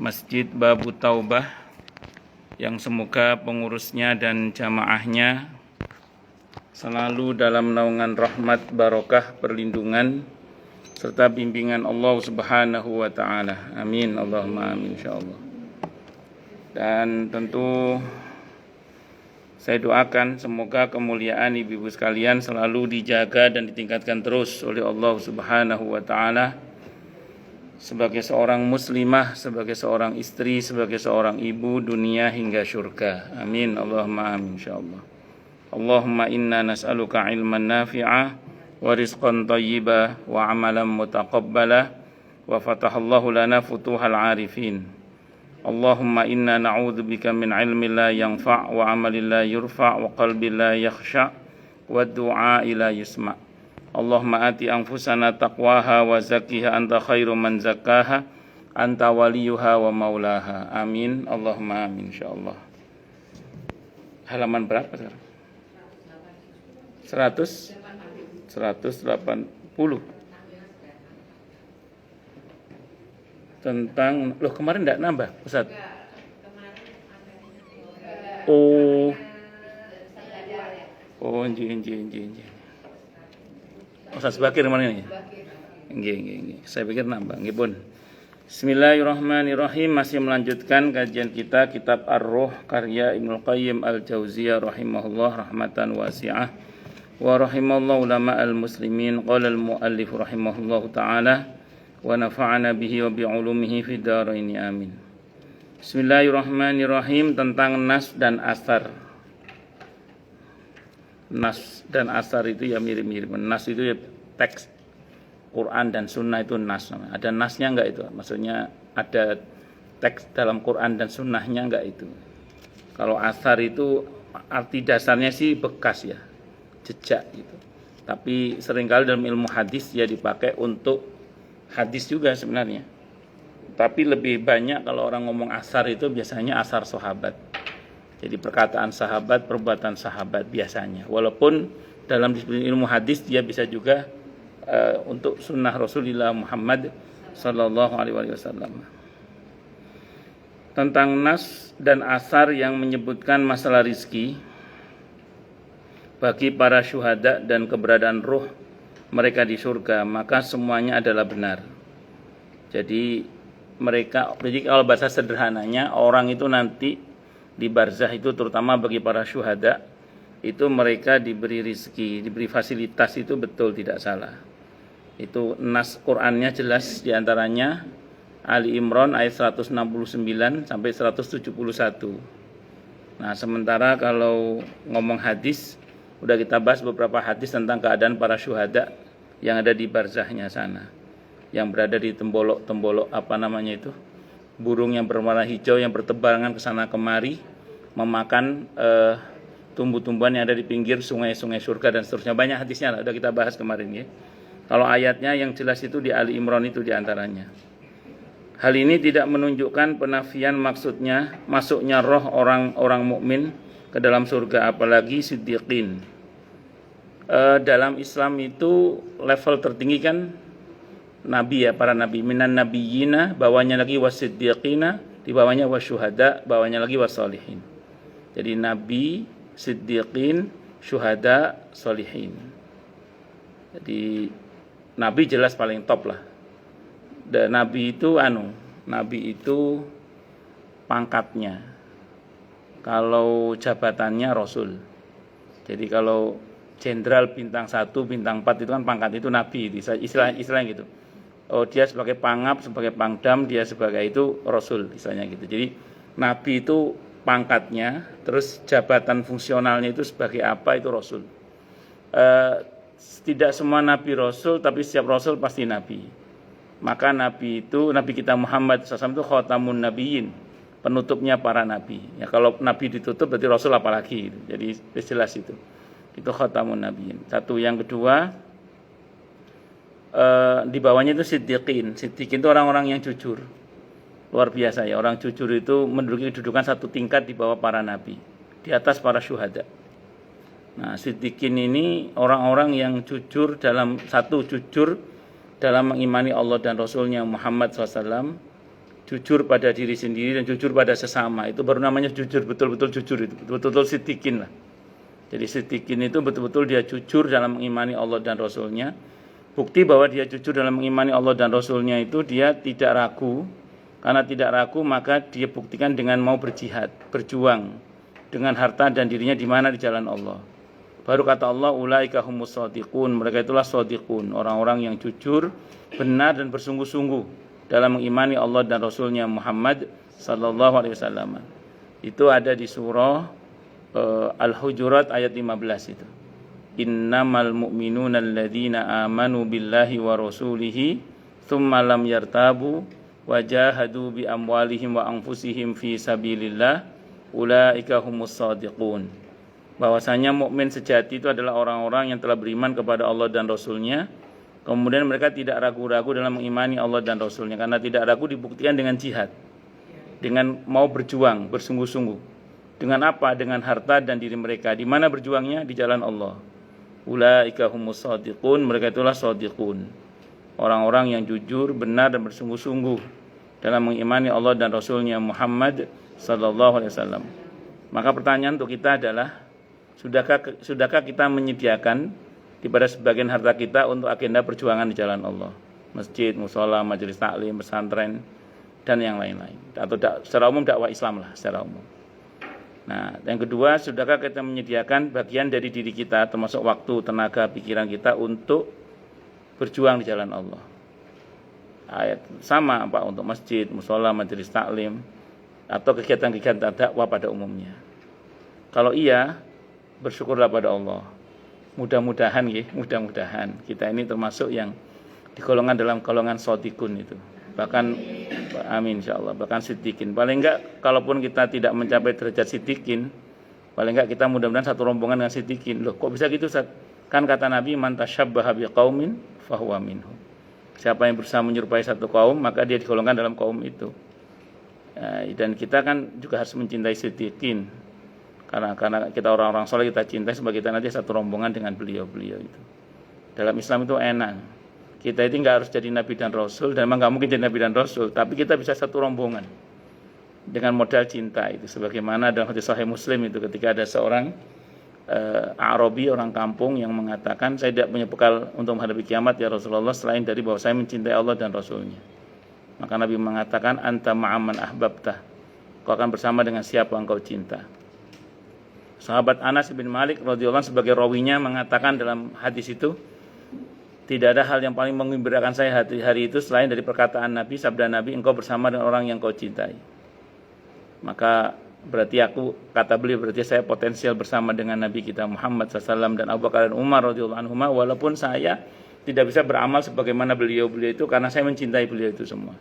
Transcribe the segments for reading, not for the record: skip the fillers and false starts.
Masjid Babu Taubah yang semoga pengurusnya dan jamaahnya selalu dalam naungan rahmat, barokah, perlindungan serta bimbingan Allah Subhanahu wa taala. Amin, Allahumma amin insyaallah. Dan tentu saya doakan semoga kemuliaan ibu-ibu sekalian selalu dijaga dan ditingkatkan terus oleh Allah Subhanahu wa taala sebagai seorang muslimah, sebagai seorang istri, sebagai seorang ibu dunia hingga syurga. Amin, Allahumma amin insyaallah. Allahumma inna nas'aluka ilman nafi'a wa rizqan thayyiba wa amalan mutaqabbala wa fatahallahu lana futuhal arifin. Allahumma inna na'udzubika min ilmin la yanfa' wa amalin la yurfa' wa qalbin la yakhsha' wa du'a la yusma'. Allahumma ati anfusana taqwaha wa zakkiha anta khairu man zakkaha anta waliyuha wa maulaha. Amin, Allahumma amin insyaallah. Halaman berapa sekarang? 180 tentang kemarin enggak nambah Ustaz? Inji. Ustaz Bakir mana ini? Nggih. Saya pikir nambah. Nggih pun. Bismillahirrahmanirrahim. Masih melanjutkan kajian kita kitab Ar-Ruh karya Ibnu Qayyim Al-Jauziyah rahimahullah rahmatan wasi'ah wa rahimallahu ulama al-muslimin. Qala al-muallif rahimahullahu taala wa nafa'ana bihi wa bi ulumihi fid dharain amin. Bismillahirrahmanirrahim. Tentang nas dan asar. Nas dan asar itu ya mirip-mirip. Nas itu ya teks Quran dan Sunnah itu nas. Ada nasnya enggak itu? Maksudnya ada teks dalam Quran dan Sunnahnya enggak itu? Kalau asar itu arti dasarnya sih bekas ya, jejak gitu. Tapi seringkali dalam ilmu hadis ya dipakai untuk hadis juga sebenarnya. Tapi lebih banyak kalau orang ngomong asar itu biasanya asar sahabat. Jadi perkataan sahabat, perbuatan sahabat biasanya. Walaupun dalam disiplin ilmu hadis dia bisa juga untuk sunnah Rasulullah Muhammad sallallahu alaihi wasallam. Tentang nas dan asar yang menyebutkan masalah rizki bagi para syuhada dan keberadaan ruh mereka di surga, maka semuanya adalah benar. Jadi kalau bahasa sederhananya, orang itu nanti di barzah itu terutama bagi para syuhada itu mereka diberi rizki, diberi fasilitas, itu betul tidak salah. Itu nas Qur'annya jelas, diantaranya Ali Imran ayat 169 sampai 171. Nah sementara kalau ngomong hadis, udah kita bahas beberapa hadis tentang keadaan para syuhada yang ada di barzahnya sana, yang berada di tembolok burung yang berwarna hijau yang bertebaran ke sana kemari memakan tumbuh-tumbuhan yang ada di pinggir sungai-sungai surga dan seterusnya. Banyak hadisnya sudah kita bahas kemarin ya. Kalau ayatnya yang jelas itu di Ali Imran itu diantaranya. Hal ini tidak menunjukkan penafian masuknya roh orang-orang mukmin ke dalam surga, apalagi siddiqin. Dalam Islam itu level tertinggi kan nabi ya, para nabi, minan nabiyina, bawahnya lagi wasiddiqina, di bawahnya wasyuhada, bawahnya lagi wasolihin. Jadi nabi, siddiqin, syuhada, solihin. Jadi nabi jelas paling top lah. Dan nabi itu pangkatnya. Kalau jabatannya rasul. Jadi kalau jenderal bintang 1, bintang 4 itu kan pangkat itu nabi, istilah gitu. Oh, dia sebagai pangap, sebagai pangdam, dia sebagai itu rasul misalnya gitu. Jadi nabi itu pangkatnya, terus jabatan fungsionalnya itu sebagai apa, itu rasul. Tidak semua nabi rasul, tapi setiap rasul pasti nabi. Maka nabi kita Muhammad SAW itu khatamun nabiyyin, penutupnya para nabi. Ya kalau nabi ditutup berarti rasul apalagi. Jadi jelas itu khatamun nabiyyin. Satu. Yang kedua, di bawahnya itu siddiqin. Siddiqin itu orang-orang yang jujur. Luar biasa ya, orang jujur itu menduduki kedudukan satu tingkat di bawah para nabi, di atas para syuhada. Nah, siddiqin ini orang-orang yang jujur dalam mengimani Allah dan Rasulnya Muhammad SAW, jujur pada diri sendiri dan jujur pada sesama. Itu baru namanya jujur, betul-betul jujur itu, betul-betul siddiqin lah. Jadi siddiqin itu betul-betul dia jujur dalam mengimani Allah dan Rasulnya. Bukti bahwa dia jujur dalam mengimani Allah dan Rasulnya itu dia tidak ragu. Karena tidak ragu maka dia buktikan dengan mau berjihad, berjuang dengan harta dan dirinya di mana, di jalan Allah. Baru kata Allah, ulaika humus shadiqun, mereka itulah shadiqun, orang-orang yang jujur, benar dan bersungguh-sungguh dalam mengimani Allah dan Rasulnya Muhammad sallallahu alaihi wasallam. Itu ada di surah Al-Hujurat ayat 15 itu. Innamal mu'minuna alladzina amanu billahi wa rasulihi tsumma lam yartabu wajahadu bi amwalihim wa anfusihim fi sabilillah ulaika humus shadiqun. Bahwasanya mukmin sejati itu adalah orang-orang yang telah beriman kepada Allah dan Rasulnya, kemudian mereka tidak ragu-ragu dalam mengimani Allah dan Rasulnya. Karena tidak ragu dibuktikan dengan jihad, dengan mau berjuang bersungguh-sungguh. Dengan apa? Dengan harta dan diri mereka. Di mana berjuangnya? Di jalan Allah. Ulaika humus shadiqun, mereka itulah shadiqun, orang-orang yang jujur, benar dan bersungguh-sungguh dalam mengimani Allah dan Rasulnya Muhammad sallallahu alaihi wasallam. Maka pertanyaan untuk kita adalah, sudahkah kita menyediakan daripada sebagian harta kita untuk agenda perjuangan di jalan Allah? Masjid, mushola, majelis taklim, pesantren dan yang lain-lain. Atau secara umum dakwah Islam lah secara umum. Nah, yang kedua, sudahkah kita menyediakan bagian dari diri kita, termasuk waktu, tenaga, pikiran kita untuk berjuang di jalan Allah? Ayat sama Pak untuk masjid, mushola, majelis taklim atau kegiatan-kegiatan dakwah pada umumnya. Kalau iya, bersyukurlah pada Allah. Mudah-mudahan kita ini termasuk yang digolongkan dalam golongan shadiqun itu. Bahkan amin insyaallah, bahkan siddiqin. Paling enggak kalaupun kita tidak mencapai derajat siddiqin, paling enggak kita mudah-mudahan satu rombongan dengan siddiqin. Loh, kok bisa gitu Ustaz? Kan kata Nabi, man tasyabbaha biqaumin fahuwa minhum. Siapa yang berusaha menyerupai satu kaum, maka dia digolongkan dalam kaum itu. Dan kita kan juga harus mencintai siddiqin. Karena kita orang-orang soleh, kita cintai sebagai kita nanti satu rombongan dengan beliau-beliau itu. Dalam Islam itu enak. Kita itu nggak harus jadi Nabi dan Rasul, dan memang nggak mungkin jadi Nabi dan Rasul, tapi kita bisa satu rombongan dengan modal cinta itu. Sebagaimana dalam hadis Sahih Muslim itu, ketika ada seorang Arabi, orang kampung yang mengatakan, saya tidak punya bekal untuk menghadapi kiamat ya Rasulullah selain dari bahwa saya mencintai Allah dan Rasulnya. Maka Nabi mengatakan, anta ma'aman ahbabtah, kau akan bersama dengan siapa engkau cinta. Sahabat Anas bin Malik radhiyallahu anhu sebagai rawinya mengatakan dalam hadis itu, tidak ada hal yang paling menggembirakan saya hari itu selain dari perkataan Nabi, sabda Nabi, engkau bersama dengan orang yang kau cintai. Maka berarti kata beliau, berarti saya potensial bersama dengan Nabi kita Muhammad SAW dan Abu Bakar dan Umar radhiyallahu anhuma, walaupun saya tidak bisa beramal sebagaimana beliau itu, karena saya mencintai beliau itu semua.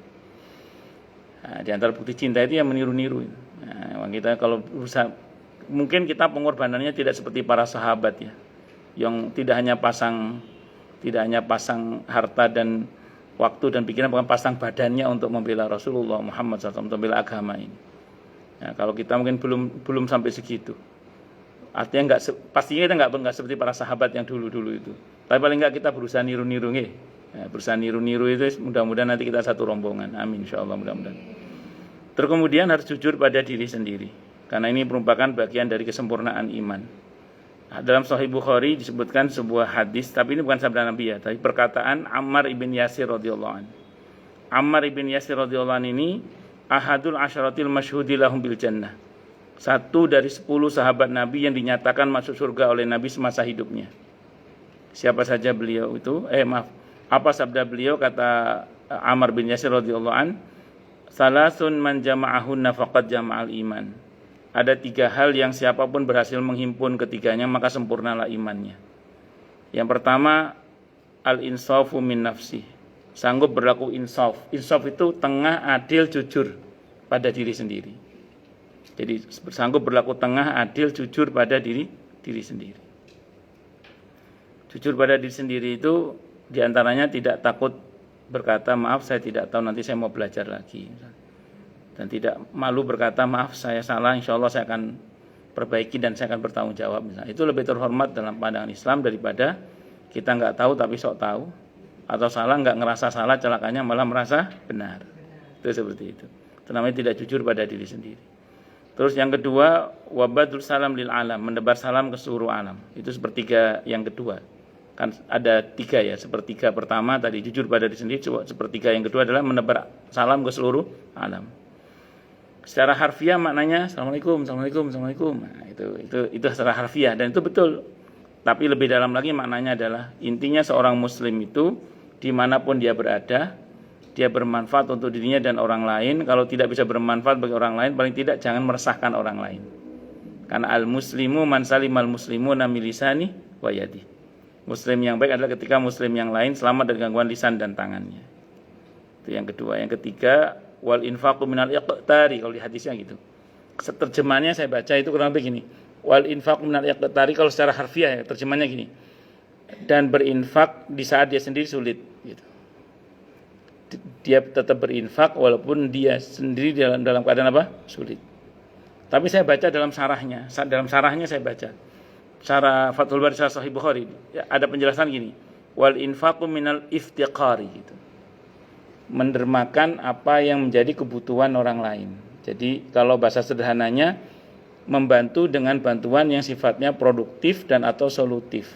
Nah, di antara bukti cinta itu yang meniru-niru. Nah, kita kalau berusaha, mungkin kita pengorbanannya tidak seperti para sahabat ya, yang tidak hanya pasang harta dan waktu dan pikiran, bahkan pasang badannya untuk membela Rasulullah Muhammad SAW, untuk membela agama ini. Nah, kalau kita mungkin belum sampai segitu. Artinya pastinya kita nggak seperti para sahabat yang dulu itu. Tapi paling nggak kita berusaha niru-niru berusaha niru-niru itu, mudah-mudahan nanti kita satu rombongan. Amin insyaallah, mudah-mudahan. Terus kemudian harus jujur pada diri sendiri, karena ini merupakan bagian dari kesempurnaan iman. Dalam Sahih Bukhari disebutkan sebuah hadis, tapi ini bukan sabda Nabi ya, tapi perkataan Ammar ibn Yasir radhiyallahu anhu. Ammar ibn Yasir radhiyallahu anhu ini ahadul asyaratil masyhudi lahum bil jannah. Satu dari 10 sahabat Nabi yang dinyatakan masuk surga oleh Nabi semasa hidupnya. Siapa saja beliau itu? Apa sabda beliau? Kata Ammar bin Yasir radhiyallahu anhu, salasun man jama'ahunna faqad jama'al iman. Ada 3 hal yang siapapun berhasil menghimpun ketiganya, maka sempurnalah imannya. Yang pertama, al-insafu min nafsi, sanggup berlaku insaf. Insaf itu tengah, adil, jujur pada diri sendiri. Jadi sanggup berlaku tengah, adil, jujur pada diri sendiri. Jujur pada diri sendiri itu diantaranya tidak takut berkata, maaf saya tidak tahu, nanti saya mau belajar lagi. Dan tidak malu berkata, maaf saya salah, insya Allah saya akan perbaiki dan saya akan bertanggung jawab. Itu lebih terhormat dalam pandangan Islam daripada kita nggak tahu tapi sok tahu, atau salah nggak ngerasa salah, celakanya malah merasa benar. Itu seperti itu. Itu namanya tidak jujur pada diri sendiri. Terus yang kedua, wabadul salam lil alam, menebar salam ke seluruh alam. Itu sepertiga yang kedua. Kan ada 3 ya. Sepertiga pertama tadi jujur pada diri sendiri, sepertiga yang kedua adalah menebar salam ke seluruh alam. Secara harfiah maknanya assalamualaikum, assalamualaikum, assalamualaikum. Nah, itu secara harfiah dan itu betul. Tapi lebih dalam lagi maknanya adalah intinya seorang muslim itu dimanapun dia berada, dia bermanfaat untuk dirinya dan orang lain. Kalau tidak bisa bermanfaat bagi orang lain, paling tidak jangan meresahkan orang lain. Karena al-muslimu man salimal muslimuna min lisani wa yadi. Muslim yang baik adalah ketika muslim yang lain selamat dari gangguan lisan dan tangannya. Itu yang kedua. Yang ketiga, wal infaqu minal iqtari, kalau di hadisnya gitu. Terjemahannya saya baca itu kurang lebih gini. Wal infaqu minal iqtari, kalau secara harfiah ya, terjemahannya gini. Dan berinfak di saat dia sendiri sulit gitu. Dia tetap berinfak walaupun dia sendiri dalam keadaan apa? Sulit. Tapi saya baca dalam sarahnya. Dalam sarahnya saya baca. Syarah Fathul Bari Sahih Bukhari ya, ada penjelasan gini. Wal infaqu minal iftiqari gitu. Mendermakan apa yang menjadi kebutuhan orang lain. Jadi kalau bahasa sederhananya membantu dengan bantuan yang sifatnya produktif dan atau solutif.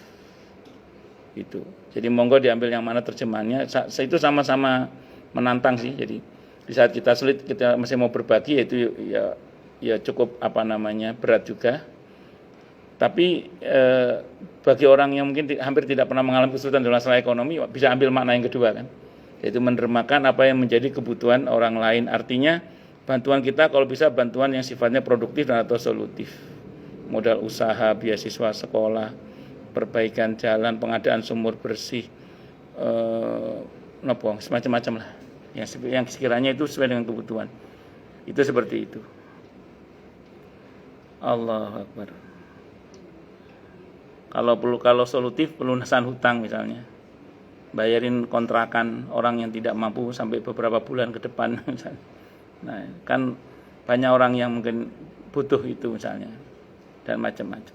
Gitu. Jadi monggo diambil yang mana terjemahannya. Itu sama-sama menantang sih. Jadi di saat kita sulit kita masih mau berbagi itu ya cukup berat juga. Tapi bagi orang yang mungkin hampir tidak pernah mengalami kesulitan dalam masalah ekonomi bisa ambil makna yang kedua kan. Yaitu mendermakan apa yang menjadi kebutuhan orang lain. Artinya bantuan kita kalau bisa bantuan yang sifatnya produktif dan atau solutif. Modal usaha, beasiswa sekolah, perbaikan jalan, pengadaan sumur bersih, semacam-macam lah. Yang sekiranya itu sesuai dengan kebutuhan. Itu seperti itu. Allahu Akbar. Kalau solutif pelunasan hutang misalnya. Bayarin kontrakan orang yang tidak mampu sampai beberapa bulan ke depan misalnya. Nah, kan banyak orang yang mungkin butuh itu misalnya dan macam-macam.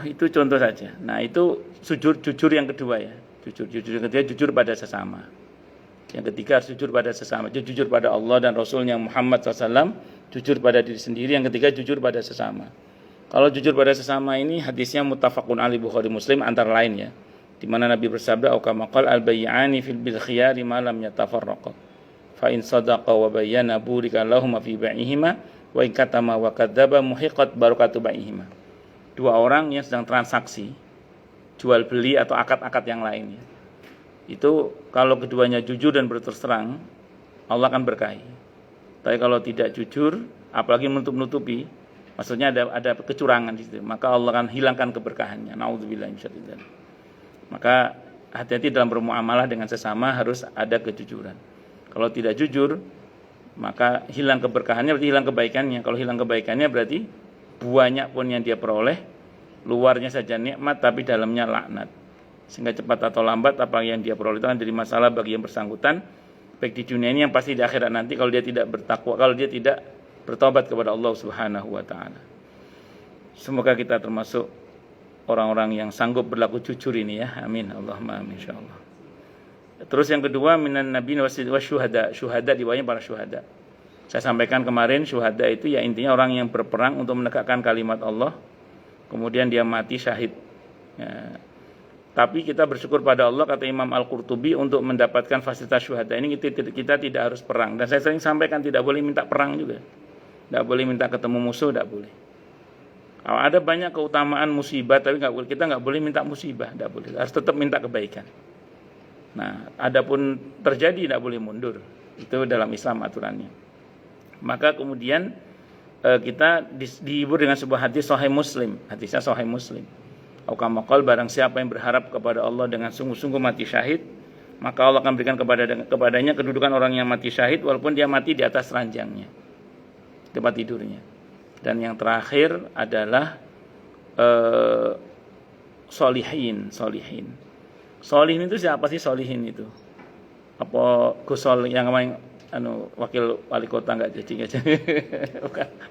Itu contoh saja. Nah, itu jujur yang kedua ya. Jujur yang ketiga jujur pada sesama. Yang ketiga harus jujur pada sesama. Jujur pada Allah dan Rasulnya Muhammad SAW. Jujur pada diri sendiri. Yang ketiga jujur pada sesama. Kalau jujur pada sesama ini hadisnya muttafaqun alaih Bukhari Muslim antara lain ya. Di mana Nabi bersabda, "Au kama qala al-bay'ani fil bil khiyari ma lam yatafarraqa. Fa in sadaqa wa bayyana burika lahum fi bai'ihima wa in katama wa kadzaba muhiqat barakatu bai'ihima." Dua orang yang sedang transaksi jual beli atau akad-akad yang lainnya. Itu kalau keduanya jujur dan berterus terang, Allah akan berkahi. Tapi kalau tidak jujur, apalagi menutup-nutupi, maksudnya ada kecurangan di situ, maka Allah akan hilangkan keberkahannya. Nauzubillah min syarri dzalik. Maka hati-hati dalam bermuamalah dengan sesama harus ada kejujuran. Kalau tidak jujur, maka hilang keberkahannya berarti hilang kebaikannya. Kalau hilang kebaikannya berarti banyak pun yang dia peroleh, luarnya saja nikmat tapi dalamnya laknat. Sehingga cepat atau lambat apa yang dia peroleh itu akan jadi masalah bagi yang bersangkutan, baik di dunia ini yang pasti di akhirat nanti kalau dia tidak bertakwa, kalau dia tidak bertobat kepada Allah Subhanahu wa taala. Semoga kita termasuk orang-orang yang sanggup berlaku jujur ini ya. Amin. Allahumma amin insyaallah. Terus yang kedua minan nabiyyin wasyuhada. Syuhada di bawahnya para syuhada. Saya sampaikan kemarin syuhada itu ya intinya orang yang berperang untuk menegakkan kalimat Allah. Kemudian dia mati syahid. Ya. Tapi kita bersyukur pada Allah, kata Imam Al-Qurtubi, untuk mendapatkan fasilitas syuhada ini kita tidak harus perang. Dan saya sering sampaikan tidak boleh minta perang juga. Tidak boleh minta ketemu musuh, tidak boleh. Kalau ada banyak keutamaan musibah, tapi kita nggak boleh minta musibah, tidak boleh. Harus tetap minta kebaikan. Nah, adapun terjadi tidak boleh mundur. Itu dalam Islam aturannya. Maka kemudian kita dihibur dengan sebuah hadis Sahih Muslim. Hadisnya Sahih Muslim. Aukamakal barang siapa yang berharap kepada Allah dengan sungguh-sungguh mati syahid, maka Allah akan berikan kepadanya kedudukan orang yang mati syahid walaupun dia mati di atas ranjangnya, tempat tidurnya. Dan yang terakhir adalah solihin. Solihin itu siapa sih solihin itu? Apa Gusol yang kemarin wakil wali kota nggak jadi?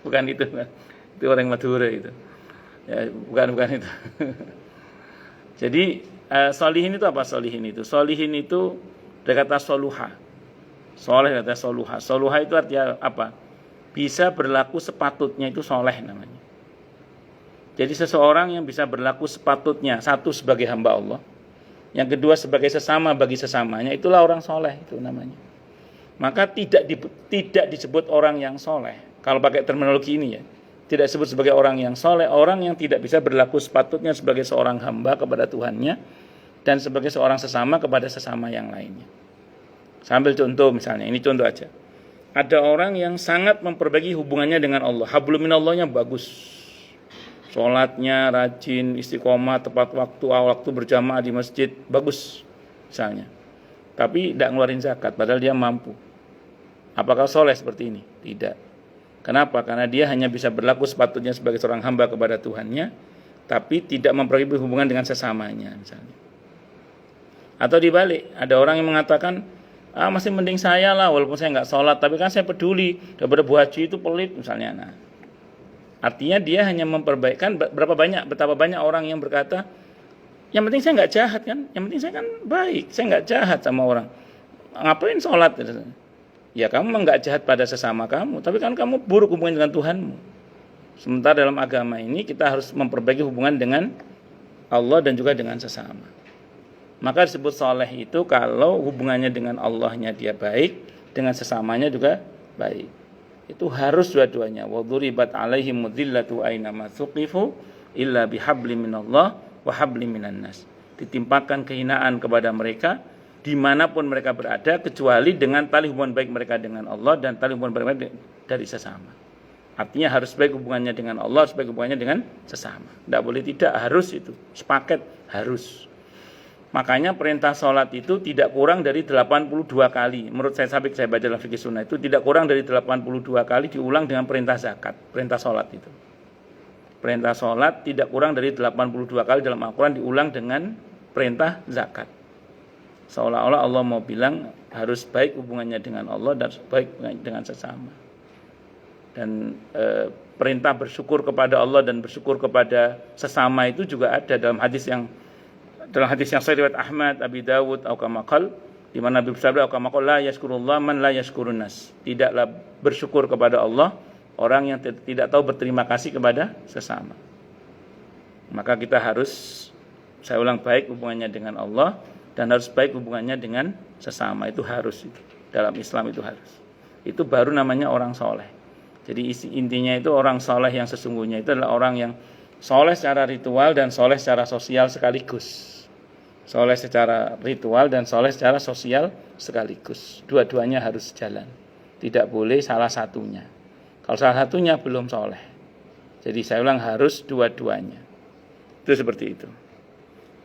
bukan itu, itu orang Madura itu. Ya, bukan itu. Jadi solihin itu apa solihin itu? Solihin itu dari kata soluha. Soleh kata soluha. Soluha itu artinya apa? Bisa berlaku sepatutnya, itu soleh namanya. Jadi seseorang yang bisa berlaku sepatutnya, satu sebagai hamba Allah, yang kedua sebagai sesama bagi sesamanya, itulah orang soleh itu namanya. Maka tidak disebut orang yang soleh. Kalau pakai terminologi ini ya, tidak disebut sebagai orang yang soleh, orang yang tidak bisa berlaku sepatutnya sebagai seorang hamba kepada Tuhannya dan sebagai seorang sesama kepada sesama yang lainnya. Sambil contoh misalnya, ini contoh aja. Ada orang yang sangat memperbaiki hubungannya dengan Allah, hablum minallahnya bagus. Sholatnya rajin, istiqomah, tepat waktu berjamaah di masjid, bagus misalnya. Tapi tidak ngeluarin zakat, padahal dia mampu. Apakah soleh seperti ini? Tidak. Kenapa? Karena dia hanya bisa berlaku sepatutnya sebagai seorang hamba kepada Tuhannya, tapi tidak memperbaiki hubungan dengan sesamanya misalnya. Atau dibalik, ada orang yang mengatakan, masih mending saya lah, walaupun saya nggak sholat, tapi kan saya peduli, daripada Bu Haji itu pelit misalnya. Nah, artinya dia hanya memperbaikkan. Betapa banyak orang yang berkata, yang penting saya nggak jahat kan, yang penting saya kan baik, saya nggak jahat sama orang, ngapain sholat? Ya kamu nggak jahat pada sesama kamu, tapi kan kamu buruk hubungan dengan Tuhanmu. Sementara dalam agama ini kita harus memperbaiki hubungan dengan Allah dan juga dengan sesama. Maka disebut soleh itu kalau hubungannya dengan Allahnya dia baik, dengan sesamanya juga baik. Itu harus dua-duanya. Wa duribat alaihim mudhillatu aina ma thuqifu illa bihablim minallah wa hablim minan nas. Ditimpakan kehinaan kepada mereka dimanapun mereka berada, kecuali dengan tali hubungan baik mereka dengan Allah dan tali hubungan baik mereka dari sesama. Artinya harus baik hubungannya dengan Allah, harus baik hubungannya dengan sesama. Tidak boleh tidak, harus itu. Sepaket, harus. Makanya perintah sholat itu tidak kurang dari 82 kali. Menurut saya sampai saya baca dalam fikih sunnah itu tidak kurang dari 82 kali diulang dengan perintah zakat. Perintah sholat itu. Perintah sholat tidak kurang dari 82 kali dalam Al-Quran diulang dengan perintah zakat. Seolah-olah Allah mau bilang harus baik hubungannya dengan Allah dan baik dengan sesama. Dan perintah bersyukur kepada Allah dan bersyukur kepada sesama itu juga ada dalam hadis yang sahih riwayat Ahmad, Abi Dawud, atau kama qala, di mana Nabi bersabda, atau kama qala, la yashkurullah man la yashkurun nas. Tidaklah bersyukur kepada Allah orang yang tidak tahu berterima kasih kepada sesama. Maka kita harus, saya ulang, baik hubungannya dengan Allah dan harus baik hubungannya dengan sesama. Itu harus, dalam Islam itu harus. Itu baru namanya orang soleh. Jadi intinya itu orang soleh yang sesungguhnya itu adalah orang yang soleh secara ritual dan soleh secara sosial sekaligus. Soleh secara ritual dan soleh secara sosial sekaligus. Dua-duanya harus jalan. Tidak boleh salah satunya. Kalau salah satunya belum soleh. Jadi saya ulang, harus dua-duanya. Itu seperti itu.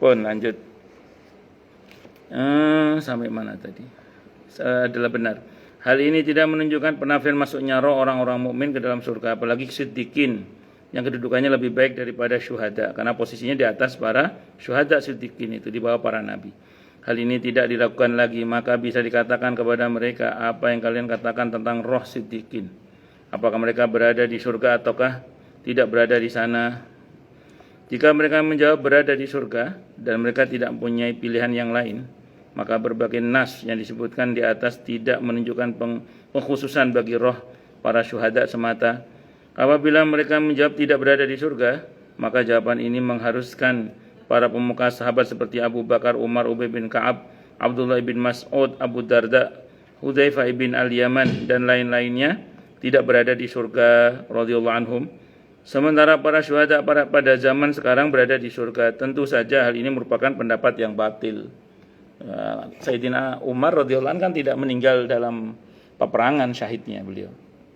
Pun lanjut. Sampai mana tadi? Adalah benar. Hal ini tidak menunjukkan penafian masuknya roh orang-orang mukmin ke dalam surga, apalagi siddiqin yang kedudukannya lebih baik daripada syuhada, karena posisinya di atas para syuhada, siddiqin itu di bawah para nabi. Hal ini tidak dilakukan lagi, maka bisa dikatakan kepada mereka, apa yang kalian katakan tentang roh siddiqin? Apakah mereka berada di surga ataukah tidak berada di sana? Jika mereka menjawab berada di surga dan mereka tidak mempunyai pilihan yang lain, maka berbagai nas yang disebutkan di atas tidak menunjukkan pengkhususan bagi roh para syuhada semata. Apabila mereka menjawab tidak berada di surga, maka jawaban ini mengharuskan para pemuka sahabat seperti Abu Bakar, Umar, Ubay bin Ka'ab, Abdullah bin Mas'ud, Abu Darda, Hudzaifah bin Al-Yaman dan lain-lainnya tidak berada di surga radhiyallahu anhum. Sementara para syuhada pada zaman sekarang berada di surga. Tentu saja hal ini merupakan pendapat yang batil. Sayyidina Umar radhiyallahu anhu kan tidak meninggal dalam peperangan, syahidnya beliau.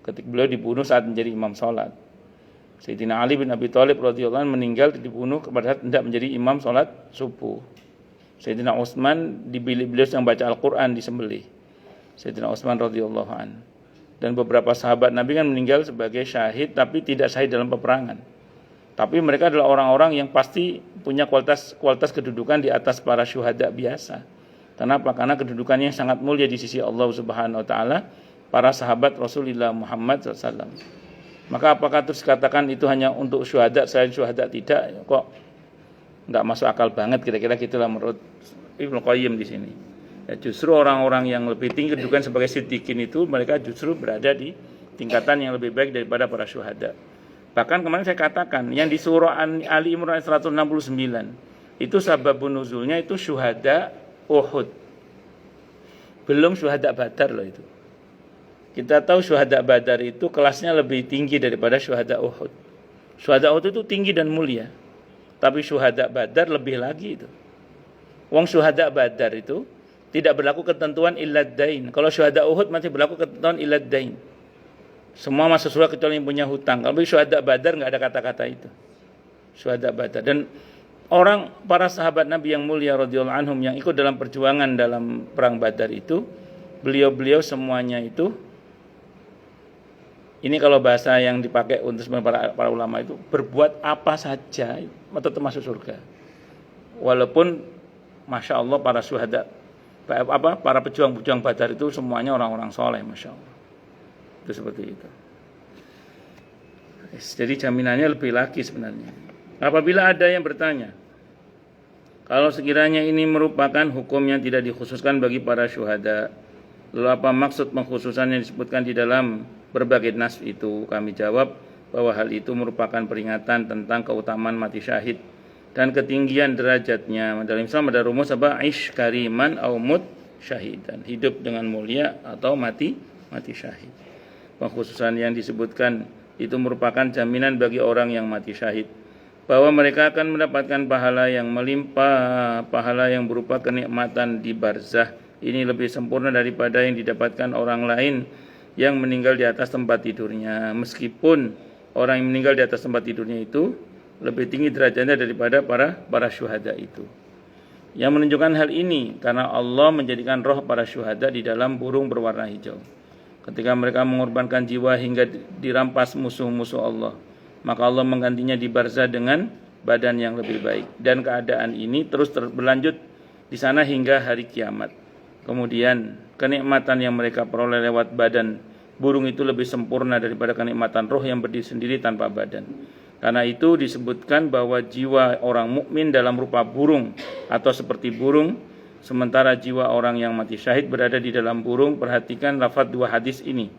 Ketika beliau dibunuh saat menjadi imam sholat. Sayyidina Ali bin Abi Thalib radhiyallahu anhu meninggal dibunuh pada saat hendak menjadi imam sholat subuh. Sayyidina Utsman dipilih beliau yang baca Al-Quran disembelih. Sayyidina Utsman radhiyallahu anhu. Dan beberapa sahabat Nabi kan meninggal sebagai syahid tapi tidak syahid dalam peperangan. Tapi mereka adalah orang-orang yang pasti punya kualitas kedudukan di atas para syuhada biasa. Kenapa? Karena kedudukannya sangat mulia di sisi Allah Subhanahu wa taala. Para sahabat Rasulullah Muhammad SAW. Maka apakah terus katakan itu hanya untuk syuhada, selain syuhada tidak? Kok nggak masuk akal banget, kira-kira gitulah menurut Ibnu Qayyim di sini. Ya, justru orang-orang yang lebih tinggi kedudukan sebagai siddiqin itu mereka justru berada di tingkatan yang lebih baik daripada para syuhada. Bahkan kemarin saya katakan yang di surah Ali Imran 169 itu sababun nuzulnya itu syuhada Uhud. Belum syuhada Badar loh itu. Kita tahu syuhada Badar itu kelasnya lebih tinggi daripada syuhada Uhud. Syuhada Uhud itu tinggi dan mulia. Tapi syuhada Badar lebih lagi itu. Wong syuhada Badar itu tidak berlaku ketentuan illad dain. Kalau syuhada Uhud masih berlaku ketentuan illad dain. Semua masuk surga kecuali yang punya hutang. Kalau syuhada Badar enggak ada kata-kata itu. Syuhada Badar. Dan orang para sahabat Nabi yang mulia radhiyallahu anhum yang ikut dalam perjuangan dalam perang Badar itu, beliau-beliau semuanya itu, ini kalau bahasa yang dipakai untuk para ulama itu, berbuat apa saja tetap masuk surga. Walaupun masya Allah para syuhada, para pejuang-pejuang Badar itu semuanya orang-orang soleh, masya Allah. Itu seperti itu. Jadi jaminannya lebih lagi sebenarnya. Apabila ada yang bertanya, kalau sekiranya ini merupakan hukum yang tidak dikhususkan bagi para syuhada, lalu apa maksud pengkhususan yang disebutkan di dalam berbagai nas itu? Kami jawab bahwa hal itu merupakan peringatan tentang keutamaan mati syahid dan ketinggian derajatnya. Dalam Islam ada rumus apa? Ish kariman au mut syahidan. Hidup dengan mulia atau mati syahid. Pengkhususan yang disebutkan itu merupakan jaminan bagi orang yang mati syahid bahwa mereka akan mendapatkan pahala yang melimpah, pahala yang berupa kenikmatan di barzah. Ini lebih sempurna daripada yang didapatkan orang lain yang meninggal di atas tempat tidurnya. Meskipun orang yang meninggal di atas tempat tidurnya itu lebih tinggi derajatnya daripada para syuhada itu. Yang menunjukkan hal ini karena Allah menjadikan roh para syuhada di dalam burung berwarna hijau. Ketika mereka mengorbankan jiwa hingga dirampas musuh-musuh Allah, maka Allah menggantinya di barzah dengan badan yang lebih baik. Dan keadaan ini terus berlanjut di sana hingga hari kiamat. Kemudian kenikmatan yang mereka peroleh lewat badan burung itu lebih sempurna daripada kenikmatan roh yang berdiri sendiri tanpa badan. Karena itu disebutkan bahwa jiwa orang mukmin dalam rupa burung atau seperti burung, sementara jiwa orang yang mati syahid berada di dalam burung. Perhatikan lafaz dua hadis ini.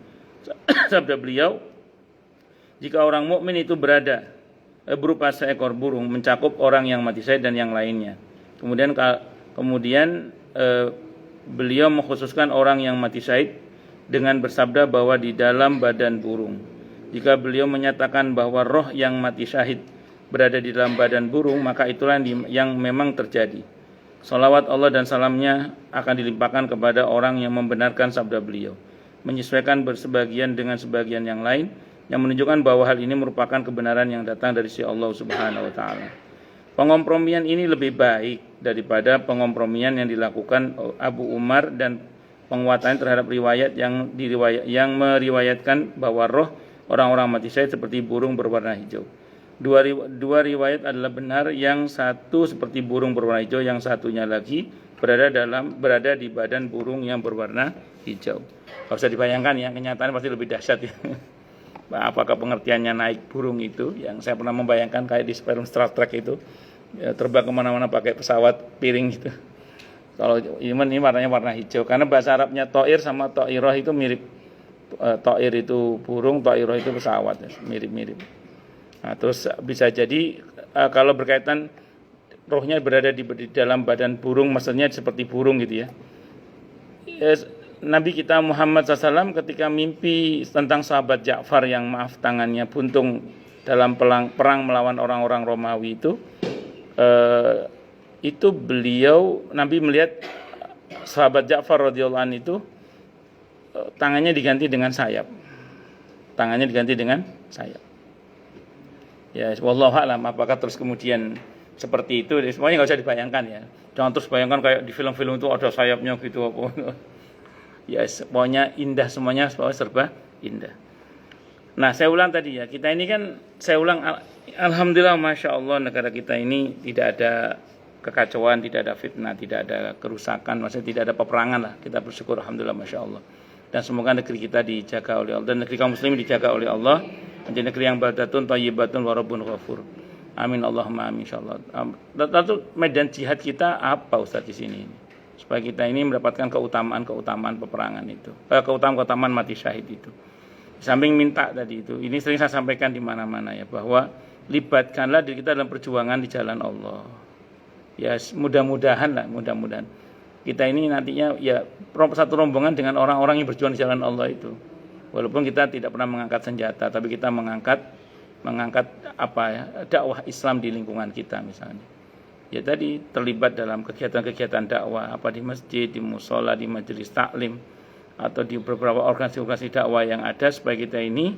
Sabda beliau, jika orang mukmin itu berada berupa seekor burung mencakup orang yang mati syahid dan yang lainnya. Kemudian beliau mengkhususkan orang yang mati syahid dengan bersabda bahwa di dalam badan burung. Jika beliau menyatakan bahwa roh yang mati syahid berada di dalam badan burung, maka itulah yang memang terjadi. Salawat Allah dan salamnya akan dilimpahkan kepada orang yang membenarkan sabda beliau, menyesuaikan bersebagian dengan sebagian yang lain, yang menunjukkan bahwa hal ini merupakan kebenaran yang datang dari si Allah Subhanahu wa Ta'ala. Pengompromian ini lebih baik daripada pengompromian yang dilakukan Abu Umar dan penguatan terhadap riwayat yang meriwayatkan bahwa roh orang-orang mati syahid seperti burung berwarna hijau. Dua riwayat adalah benar, yang satu seperti burung berwarna hijau, yang satunya lagi berada di badan burung yang berwarna hijau. Kalau bisa dibayangkan ya, kenyataan pasti lebih dahsyat ya. Apakah pengertiannya naik burung itu, yang saya pernah membayangkan kayak di film Star Trek itu, ya, terbang kemana-mana pakai pesawat piring gitu. Kalau ini warnanya warna hijau, karena bahasa Arabnya to'ir sama to'irah itu mirip. To'ir itu burung, to'irah itu pesawat, mirip-mirip. Nah, terus bisa jadi kalau berkaitan rohnya berada di dalam badan burung, maksudnya seperti burung gitu ya. Nabi kita Muhammad SAW ketika mimpi tentang sahabat Ja'far yang tangannya buntung dalam perang melawan orang-orang Romawi itu beliau, Nabi melihat sahabat Ja'far radhiyallahu anhu itu tangannya diganti dengan sayap. Ya, wallahu a'lam apakah terus kemudian seperti itu. Semuanya enggak usah dibayangkan ya. Jangan terus bayangkan kayak di film-film itu ada sayapnya gitu apa. Ya, pokoknya indah semuanya, serba indah. Nah, saya ulang tadi ya. Kita ini kan alhamdulillah masya Allah negara kita ini tidak ada kekacauan, tidak ada fitnah, tidak ada kerusakan, maksudnya tidak ada peperangan lah. Kita bersyukur alhamdulillah masya Allah. Dan semoga negeri kita dijaga oleh Allah dan negeri kaum muslimin dijaga oleh Allah menjadi negeri yang baldatun thayyibatun wa rabbun ghafur. Amin Allahumma amin insyaallah. Lalu medan jihad kita apa Ustaz di sini? supaya kita ini mendapatkan keutamaan peperangan itu, keutamaan mati syahid itu. Di samping minta tadi itu, ini sering saya sampaikan di mana-mana ya, bahwa libatkanlah diri kita dalam perjuangan di jalan Allah. Ya mudah-mudahan kita ini nantinya ya satu rombongan dengan orang-orang yang berjuang di jalan Allah itu. Walaupun kita tidak pernah mengangkat senjata, tapi kita mengangkat dakwah Islam di lingkungan kita misalnya. Ya tadi terlibat dalam kegiatan-kegiatan dakwah di masjid, di musola, di majelis taklim, atau di beberapa organisasi dakwah yang ada, supaya kita ini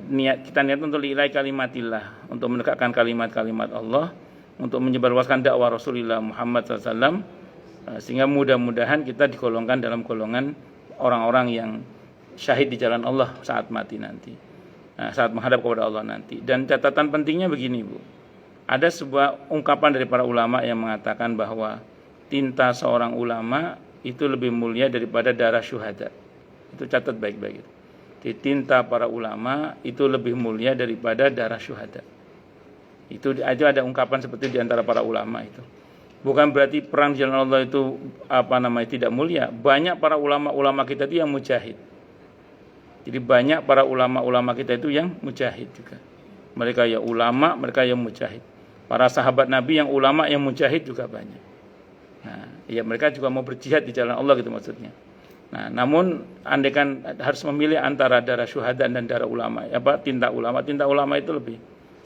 niat untuk lillahi kalimatillah, untuk menegakkan kalimat-kalimat Allah, untuk menyebarluaskan dakwah Rasulullah Muhammad SAW, sehingga mudah-mudahan kita digolongkan dalam golongan orang-orang yang syahid di jalan Allah saat mati nanti, saat menghadap kepada Allah nanti. Dan catatan pentingnya begini Bu, ada sebuah ungkapan dari para ulama yang mengatakan bahwa tinta seorang ulama itu lebih mulia daripada darah syuhada. Itu catat baik-baik. Di tinta para ulama itu lebih mulia daripada darah syuhada. Itu ada ungkapan seperti di antara para ulama itu. Bukan berarti perang di jalan Allah itu tidak mulia. Banyak para ulama kita itu yang mujahid. Jadi banyak para ulama kita itu yang mujahid juga. Mereka ya ulama, mereka yang mujahid. Para sahabat Nabi yang ulama yang mujahid juga banyak. Nah, ya mereka juga mau berjihad di jalan Allah gitu maksudnya. Nah, namun andaikan harus memilih antara darah syuhada dan darah ulama, tinta ulama itu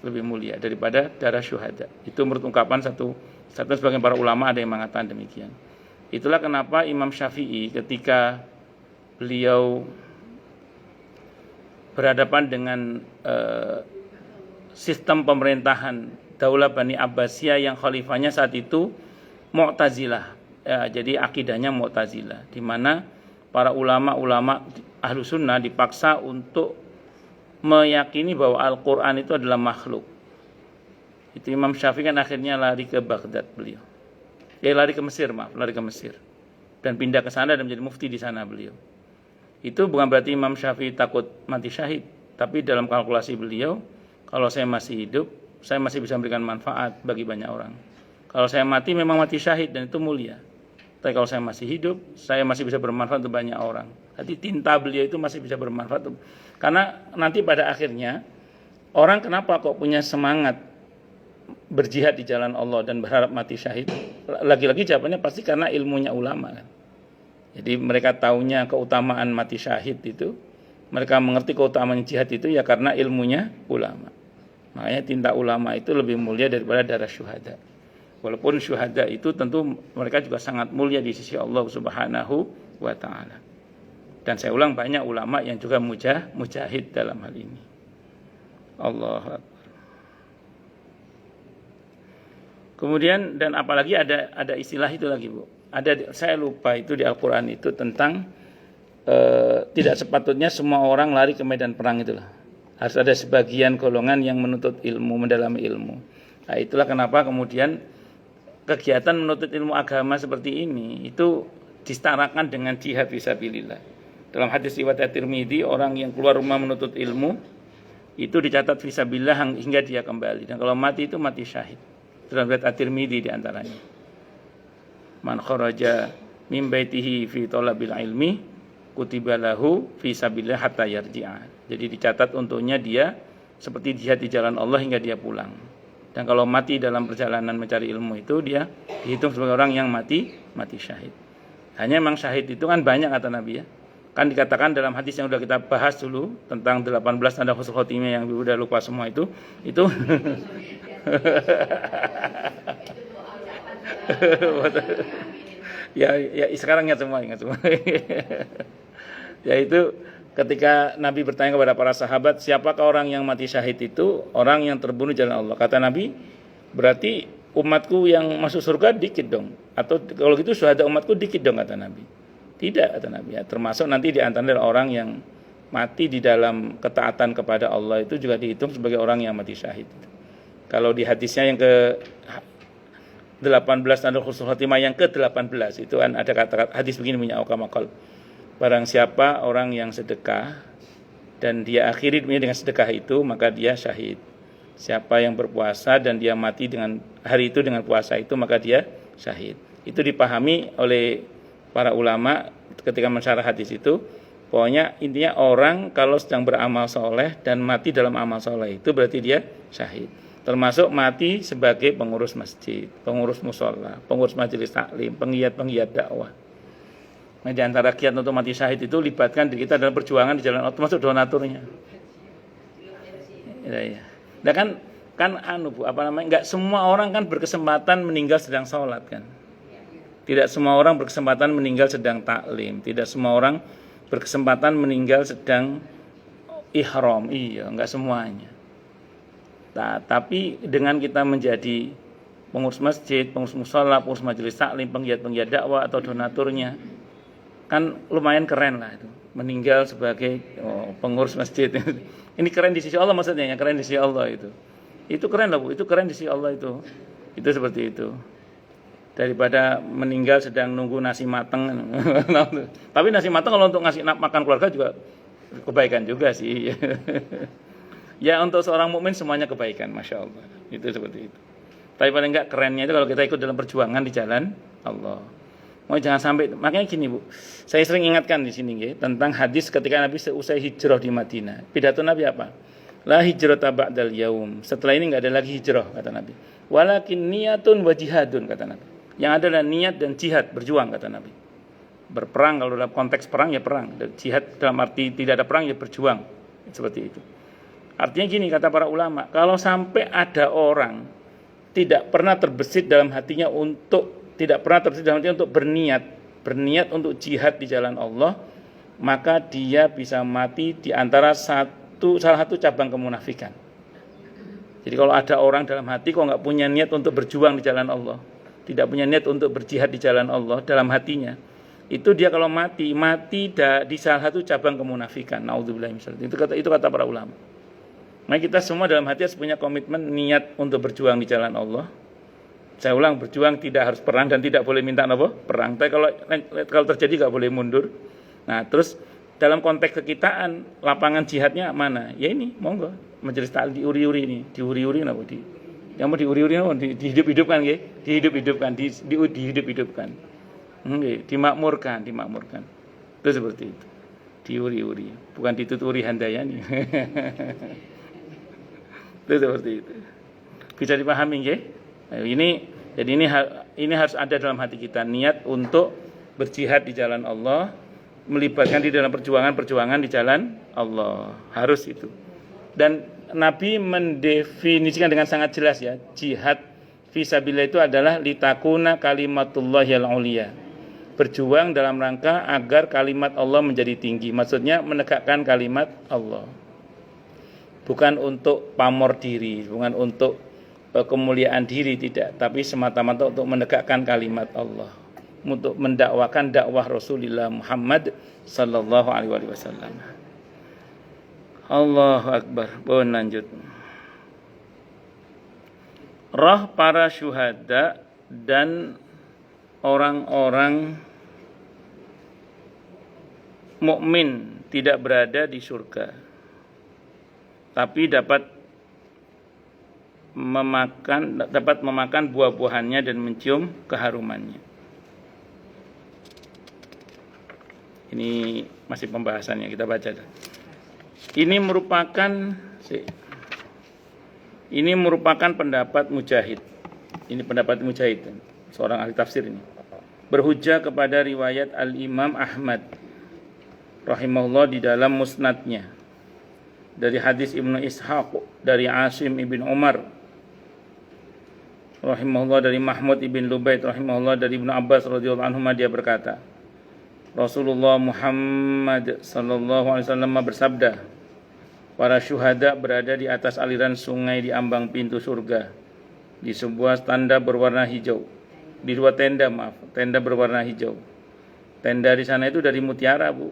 lebih mulia daripada darah syuhada. Itu menurut ungkapan satu sebagian para ulama, ada yang mengatakan demikian. Itulah kenapa Imam Syafi'i ketika beliau berhadapan dengan sistem pemerintahan Daulah Bani Abbasiyah yang khalifahnya saat itu Mu'tazilah. Jadi akidahnya Mu'tazilah, di mana para ulama-ulama ahlu sunnah dipaksa untuk meyakini bahwa Al-Quran itu adalah makhluk. Itu Imam Syafi'i kan akhirnya lari ke Baghdad beliau. Lari ke Mesir. Dan pindah ke sana dan menjadi mufti di sana beliau. Itu bukan berarti Imam Syafi'i takut mati syahid, tapi dalam kalkulasi beliau, kalau saya masih hidup, saya masih bisa memberikan manfaat bagi banyak orang. Kalau saya mati memang mati syahid dan itu mulia. Tapi kalau saya masih hidup, saya masih bisa bermanfaat untuk banyak orang. Jadi tinta beliau itu masih bisa bermanfaat. Karena nanti pada akhirnya, orang kenapa kok punya semangat berjihad di jalan Allah dan berharap mati syahid? Lagi-lagi jawabannya pasti karena ilmunya ulama kan. Jadi mereka taunya keutamaan mati syahid itu, mereka mengerti keutamaan jihad itu ya karena ilmunya ulama. Makanya tinta ulama itu lebih mulia daripada darah syuhada. Walaupun syuhada itu tentu mereka juga sangat mulia di sisi Allah Subhanahu wa taala. Dan saya ulang, banyak ulama yang juga mujahid dalam hal ini. Allahu Akbar. Kemudian dan apalagi ada istilah itu lagi Bu. Saya lupa itu di Al-Qur'an itu tentang tidak sepatutnya semua orang lari ke medan perang itulah. Harus ada sebagian golongan yang menuntut ilmu, mendalami ilmu. Nah, itulah kenapa kemudian kegiatan menuntut ilmu agama seperti ini itu disetarakan dengan jihad fisabilillah. Dalam hadis riwayat At-Tirmidzi, orang yang keluar rumah menuntut ilmu itu dicatat fisabilillah hingga dia kembali. Dan kalau mati itu mati syahid. Dalam riwayat At-Tirmidzi di antaranya. Man kharaja min baitihi fi talabil ilmi kutiba lahu fisabilillah hatta yarji'a. Jadi dicatat untuknya dia seperti jihad di jalan Allah hingga dia pulang. Dan kalau mati dalam perjalanan mencari ilmu itu dia dihitung sebagai orang yang mati syahid. Hanya memang syahid itu kan banyak kata Nabi ya. Kan dikatakan dalam hadis yang sudah kita bahas dulu tentang 18 tanda husnul khotimah yang sudah lupa semua itu ya sekarang ingat semua. Yaitu ketika Nabi bertanya kepada para sahabat, siapakah orang yang mati syahid itu? Orang yang terbunuh jalan Allah. Kata Nabi, berarti umatku yang masuk surga dikit dong. Atau kalau gitu syuhada umatku dikit dong kata Nabi. Tidak kata Nabi ya. Termasuk nanti di antara orang yang mati di dalam ketaatan kepada Allah itu juga dihitung sebagai orang yang mati syahid. Kalau di hadisnya yang ke 18 tanda husnul khotimah yang ke-18 itu kan ada kata hadis begini punya Aukamakal. Barang siapa orang yang sedekah dan dia akhiri dengan sedekah itu, maka dia syahid. Siapa yang berpuasa dan dia mati dengan hari itu dengan puasa itu, maka dia syahid. Itu dipahami oleh para ulama ketika mensyarah hadis itu. Pokoknya intinya orang kalau sedang beramal soleh dan mati dalam amal soleh itu berarti dia syahid. Termasuk mati sebagai pengurus masjid, pengurus musola, pengurus majelis taklim, penggiat dakwah. Nah, di antara kiat untuk mati syahid itu libatkan diri kita dalam perjuangan di jalan Allah, termasuk donaturnya. Ya. Nah kan Bu, enggak semua orang kan berkesempatan meninggal sedang sholat kan. Tidak semua orang berkesempatan meninggal sedang taklim, tidak semua orang berkesempatan meninggal sedang ihram. Iya, enggak semuanya. Nah, tapi dengan kita menjadi pengurus masjid, pengurus mushola, pengurus majelis taklim, penggiat dakwah atau donaturnya, kan lumayan keren lah itu. Meninggal sebagai pengurus masjid. Ini keren di sisi Allah maksudnya, yang keren di sisi Allah itu. Itu keren lah Bu, itu keren di sisi Allah itu. Itu seperti itu. Daripada meninggal sedang nunggu nasi mateng. Tapi nasi mateng kalau untuk ngasih makan keluarga juga kebaikan juga sih. Ya untuk seorang mukmin semuanya kebaikan, masya Allah. Itu seperti itu. Tapi paling enggak kerennya itu kalau kita ikut dalam perjuangan di jalan Allah. Mau jangan sampai, makanya gini Bu, saya sering ingatkan di sini tentang hadis ketika Nabi seusai hijrah di Madinah. Pidato Nabi apa? La hijrata ba'dal yaum. Setelah ini enggak ada lagi hijrah kata Nabi. Walakin niyatun wa jihadun kata Nabi. Yang ada adalah niat dan jihad, berjuang kata Nabi. Berperang kalau dalam konteks perang ya perang, dan jihad dalam arti tidak ada perang ya berjuang. Seperti itu. Artinya gini kata para ulama, kalau sampai ada orang tidak pernah terbesit dalam hatinya untuk berniat untuk jihad di jalan Allah, maka dia bisa mati di antara salah satu cabang kemunafikan. Jadi kalau ada orang dalam hati kok nggak punya niat untuk berjuang di jalan Allah, tidak punya niat untuk berjihad di jalan Allah dalam hatinya, itu dia kalau mati di salah satu cabang kemunafikan. Naudzubillah min dzalik. Itu kata para ulama. Nah kita semua dalam hati harus punya komitmen niat untuk berjuang di jalan Allah. Saya ulang, berjuang tidak harus perang dan tidak boleh minta perang. Tapi kalau terjadi nggak boleh mundur. Nah terus dalam konteks kekitaan lapangan jihadnya mana? Ya ini monggo majelis taklim diuri-uri ini, napa yang mau diuri-uri dihidup-hidupkan nggih, dihidup-hidupkan. Dimakmurkan. Itu seperti itu. Diuri-uri, bukan dituturi handayani. Itu seperti itu. Bisa dipahami nggih? Nah, ini harus ada dalam hati kita niat untuk berjihad di jalan Allah, melibatkan di dalam perjuangan di jalan Allah. Harus itu. Dan Nabi mendefinisikan dengan sangat jelas ya, jihad fisabilillah itu adalah litakuna kalimatullahil uliya. Berjuang dalam rangka agar kalimat Allah menjadi tinggi. Maksudnya menegakkan kalimat Allah. Bukan untuk pamor diri, bukan untuk kemuliaan diri, tidak, tapi semata-mata untuk menegakkan kalimat Allah, untuk mendakwakan dakwah Rasulullah Muhammad sallallahu alaihi wasallam. Allahu akbar. Boleh lanjut. Roh para syuhada dan orang-orang mukmin tidak berada di surga, tapi dapat memakan buah-buahannya dan mencium keharumannya. Ini masih pembahasannya, kita baca. Ini merupakan pendapat Mujahid. Ini pendapat Mujahid, seorang ahli tafsir ini. Berhujjah kepada riwayat Al-Imam Ahmad rahimahullah di dalam musnadnya. Dari hadis Ibnu Ishaq dari Asim ibn Umar rahimahullah, dari Mahmud ibn Lubaid rahimahullah, dari Ibnu Abbas radhiyallahu anhu, dia berkata, Rasulullah Muhammad sallallahu alaihi wasallam bersabda, para syuhada berada di atas aliran sungai di ambang pintu surga, di sebuah tenda berwarna hijau, di dua tenda berwarna hijau. Tenda di sana itu dari mutiara, Bu.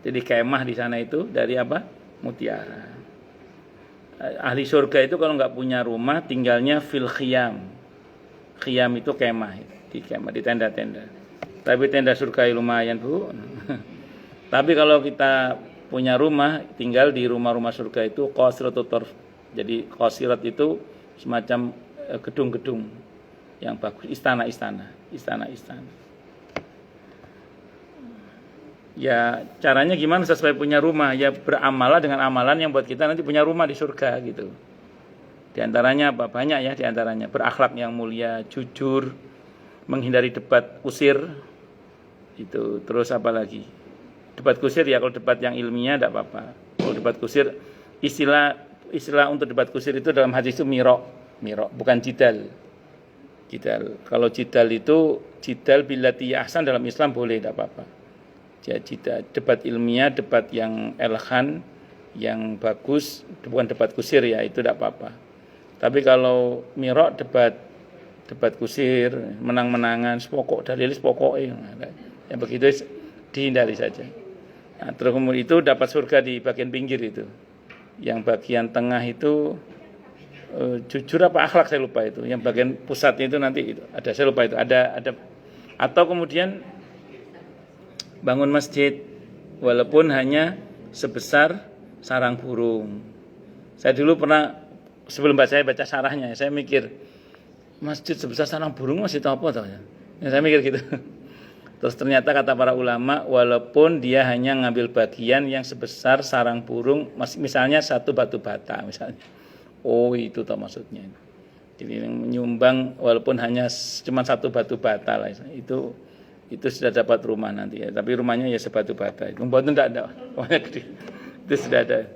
Jadi kemah di sana itu dari apa? Mutiara. Ahli surga itu kalau nggak punya rumah tinggalnya fil khiyam. Khiyam itu kemah, di tenda-tenda. Tapi tenda surga lumayan, Bu. Tapi kalau kita punya rumah, tinggal di rumah-rumah surga itu qasiratut tarf. Jadi qasirat itu semacam gedung-gedung yang bagus, istana-istana. Ya caranya gimana sesuai punya rumah, ya beramalah dengan amalan yang buat kita nanti punya rumah di surga gitu. Di antaranya apa? Banyak ya, di antaranya berakhlak yang mulia, jujur, menghindari debat kusir. Itu terus apa lagi? Debat kusir ya, kalau debat yang ilmiah tidak apa-apa. Kalau debat kusir, istilah untuk debat kusir itu dalam hadis itu mirok, bukan jidal. Kalau jidal itu jidal billati ahsan dalam Islam boleh, tidak apa-apa. Jadi debat ilmiah, debat yang elokhan, yang bagus, bukan debat kusir ya, itu tidak apa-apa. Tapi kalau mirok, debat kusir, menang-menangan, sepokok dalil sepokoknya, yang begitu dihindari saja. Nah, terus kemudian itu dapat surga di bagian pinggir itu. Yang bagian tengah itu jujur apa akhlak saya lupa itu. Yang bagian pusatnya itu nanti itu ada, saya lupa itu. Ada atau kemudian bangun masjid walaupun hanya sebesar sarang burung. Saya dulu pernah sebelum saya baca syarahnya, saya mikir masjid sebesar sarang burung masjid apa tau ya? Saya mikir gitu. Terus ternyata kata para ulama, walaupun dia hanya ngambil bagian yang sebesar sarang burung, misalnya satu batu bata misalnya. Oh itu tau maksudnya. Jadi yang menyumbang walaupun hanya cuma satu batu bata lah, itu sudah dapat rumah nanti ya. Tapi rumahnya ya sebatu bata. Itu tidak ada, rumahnya gede. Itu sudah ada.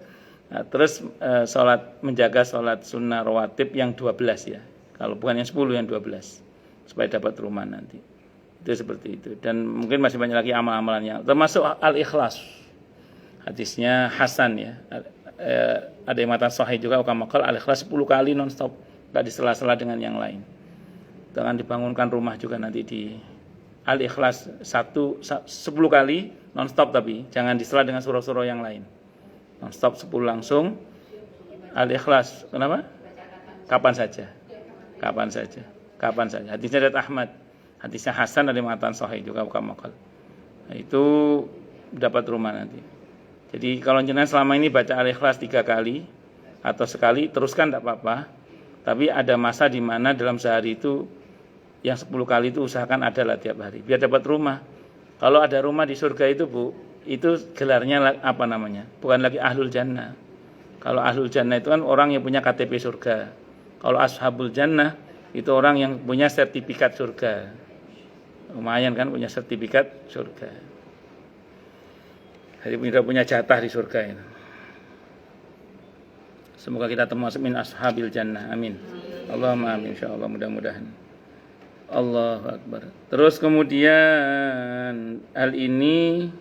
Nah, terus menjaga sholat sunnah rawatib yang 12 ya. Kalau bukan yang 10, yang 12 supaya dapat rumah nanti. Itu seperti itu. Dan mungkin masih banyak lagi amal-amalannya, termasuk al-ikhlas. Hadisnya Hasan ya. Ada yang matan sahih juga, ukamakal al-ikhlas 10 kali non-stop, enggak disela-sela dengan yang lain. Dengan dibangunkan rumah juga nanti di al-ikhlas 10 kali non-stop, tapi jangan disela dengan surah-surah yang lain. Non-stop 10 langsung al-ikhlas. Kenapa? Kapan saja. Hadisnya dari Ahmad. Hadisnya Hasan dari matan sahih juga ukamakal. Nah, itu dapat rumah nanti. Jadi kalau jenengan selama ini baca al-ikhlas 3 kali atau sekali, teruskan tidak apa-apa. Tapi ada masa di mana dalam sehari itu yang 10 kali itu usahakan adalah tiap hari biar dapat rumah. Kalau ada rumah di surga itu Bu, itu gelarnya apa namanya? Bukan lagi ahlul jannah. Kalau ahlul jannah itu kan orang yang punya KTP surga. Kalau ashabul jannah itu orang yang punya sertifikat surga. Lumayan kan punya sertifikat surga. Jadi kita punya jatah di surga itu. Semoga kita termasuk min ashabil jannah. Amin. Allahumma amin insyaallah, mudah-mudahan. Allahu akbar. Terus kemudian hal ini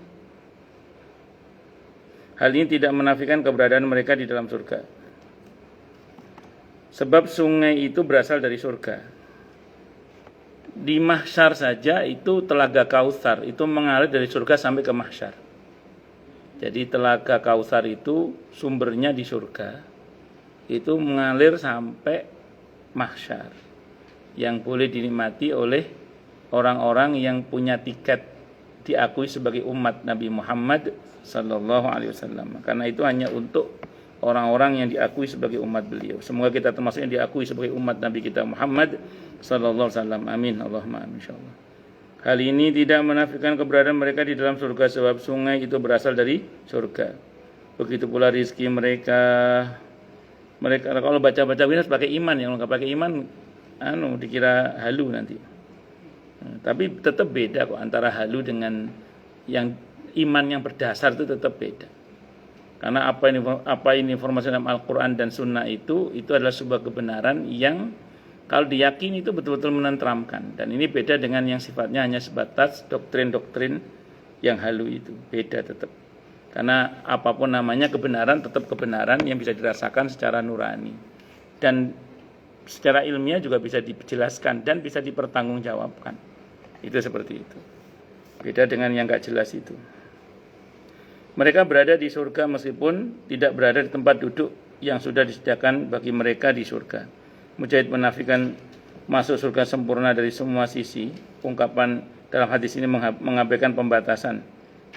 tidak menafikan keberadaan mereka di dalam surga. Sebab sungai itu berasal dari surga. Di mahsyar saja itu telaga Kautsar itu mengalir dari surga sampai ke mahsyar. Jadi telaga Kautsar itu sumbernya di surga. Itu mengalir sampai mahsyar. Yang boleh dinikmati oleh orang-orang yang punya tiket diakui sebagai umat Nabi Muhammad sallallahu alaihi wasallam. Karena itu hanya untuk orang-orang yang diakui sebagai umat beliau. Semoga kita termasuk yang diakui sebagai umat Nabi kita Muhammad sallallahu alaihi wasallam. Amin. Allahumma amin insyaallah. Hal ini tidak menafikan keberadaan mereka di dalam surga, sebab sungai itu berasal dari surga. Begitu pula rizki mereka. Mereka kalau baca-baca harus pakai iman, yang enggak pakai iman dikira halu nanti. Tapi tetap beda kok antara halu dengan yang iman yang berdasar, itu tetap beda. Karena apa ini informasi dalam Al-Quran dan Sunnah itu adalah sebuah kebenaran yang kalau diyakini itu betul-betul menenteramkan. Dan ini beda dengan yang sifatnya hanya sebatas doktrin-doktrin yang halu itu. Beda tetap. Karena apapun namanya kebenaran tetap kebenaran yang bisa dirasakan secara nurani. Dan secara ilmiah juga bisa dijelaskan dan bisa dipertanggungjawabkan. Itu seperti itu. Beda dengan yang gak jelas itu. Mereka berada di surga meskipun tidak berada di tempat duduk yang sudah disediakan bagi mereka di surga. Mujahid menafikan masuk surga sempurna dari semua sisi. Ungkapan dalam hadis ini mengabaikan pembatasan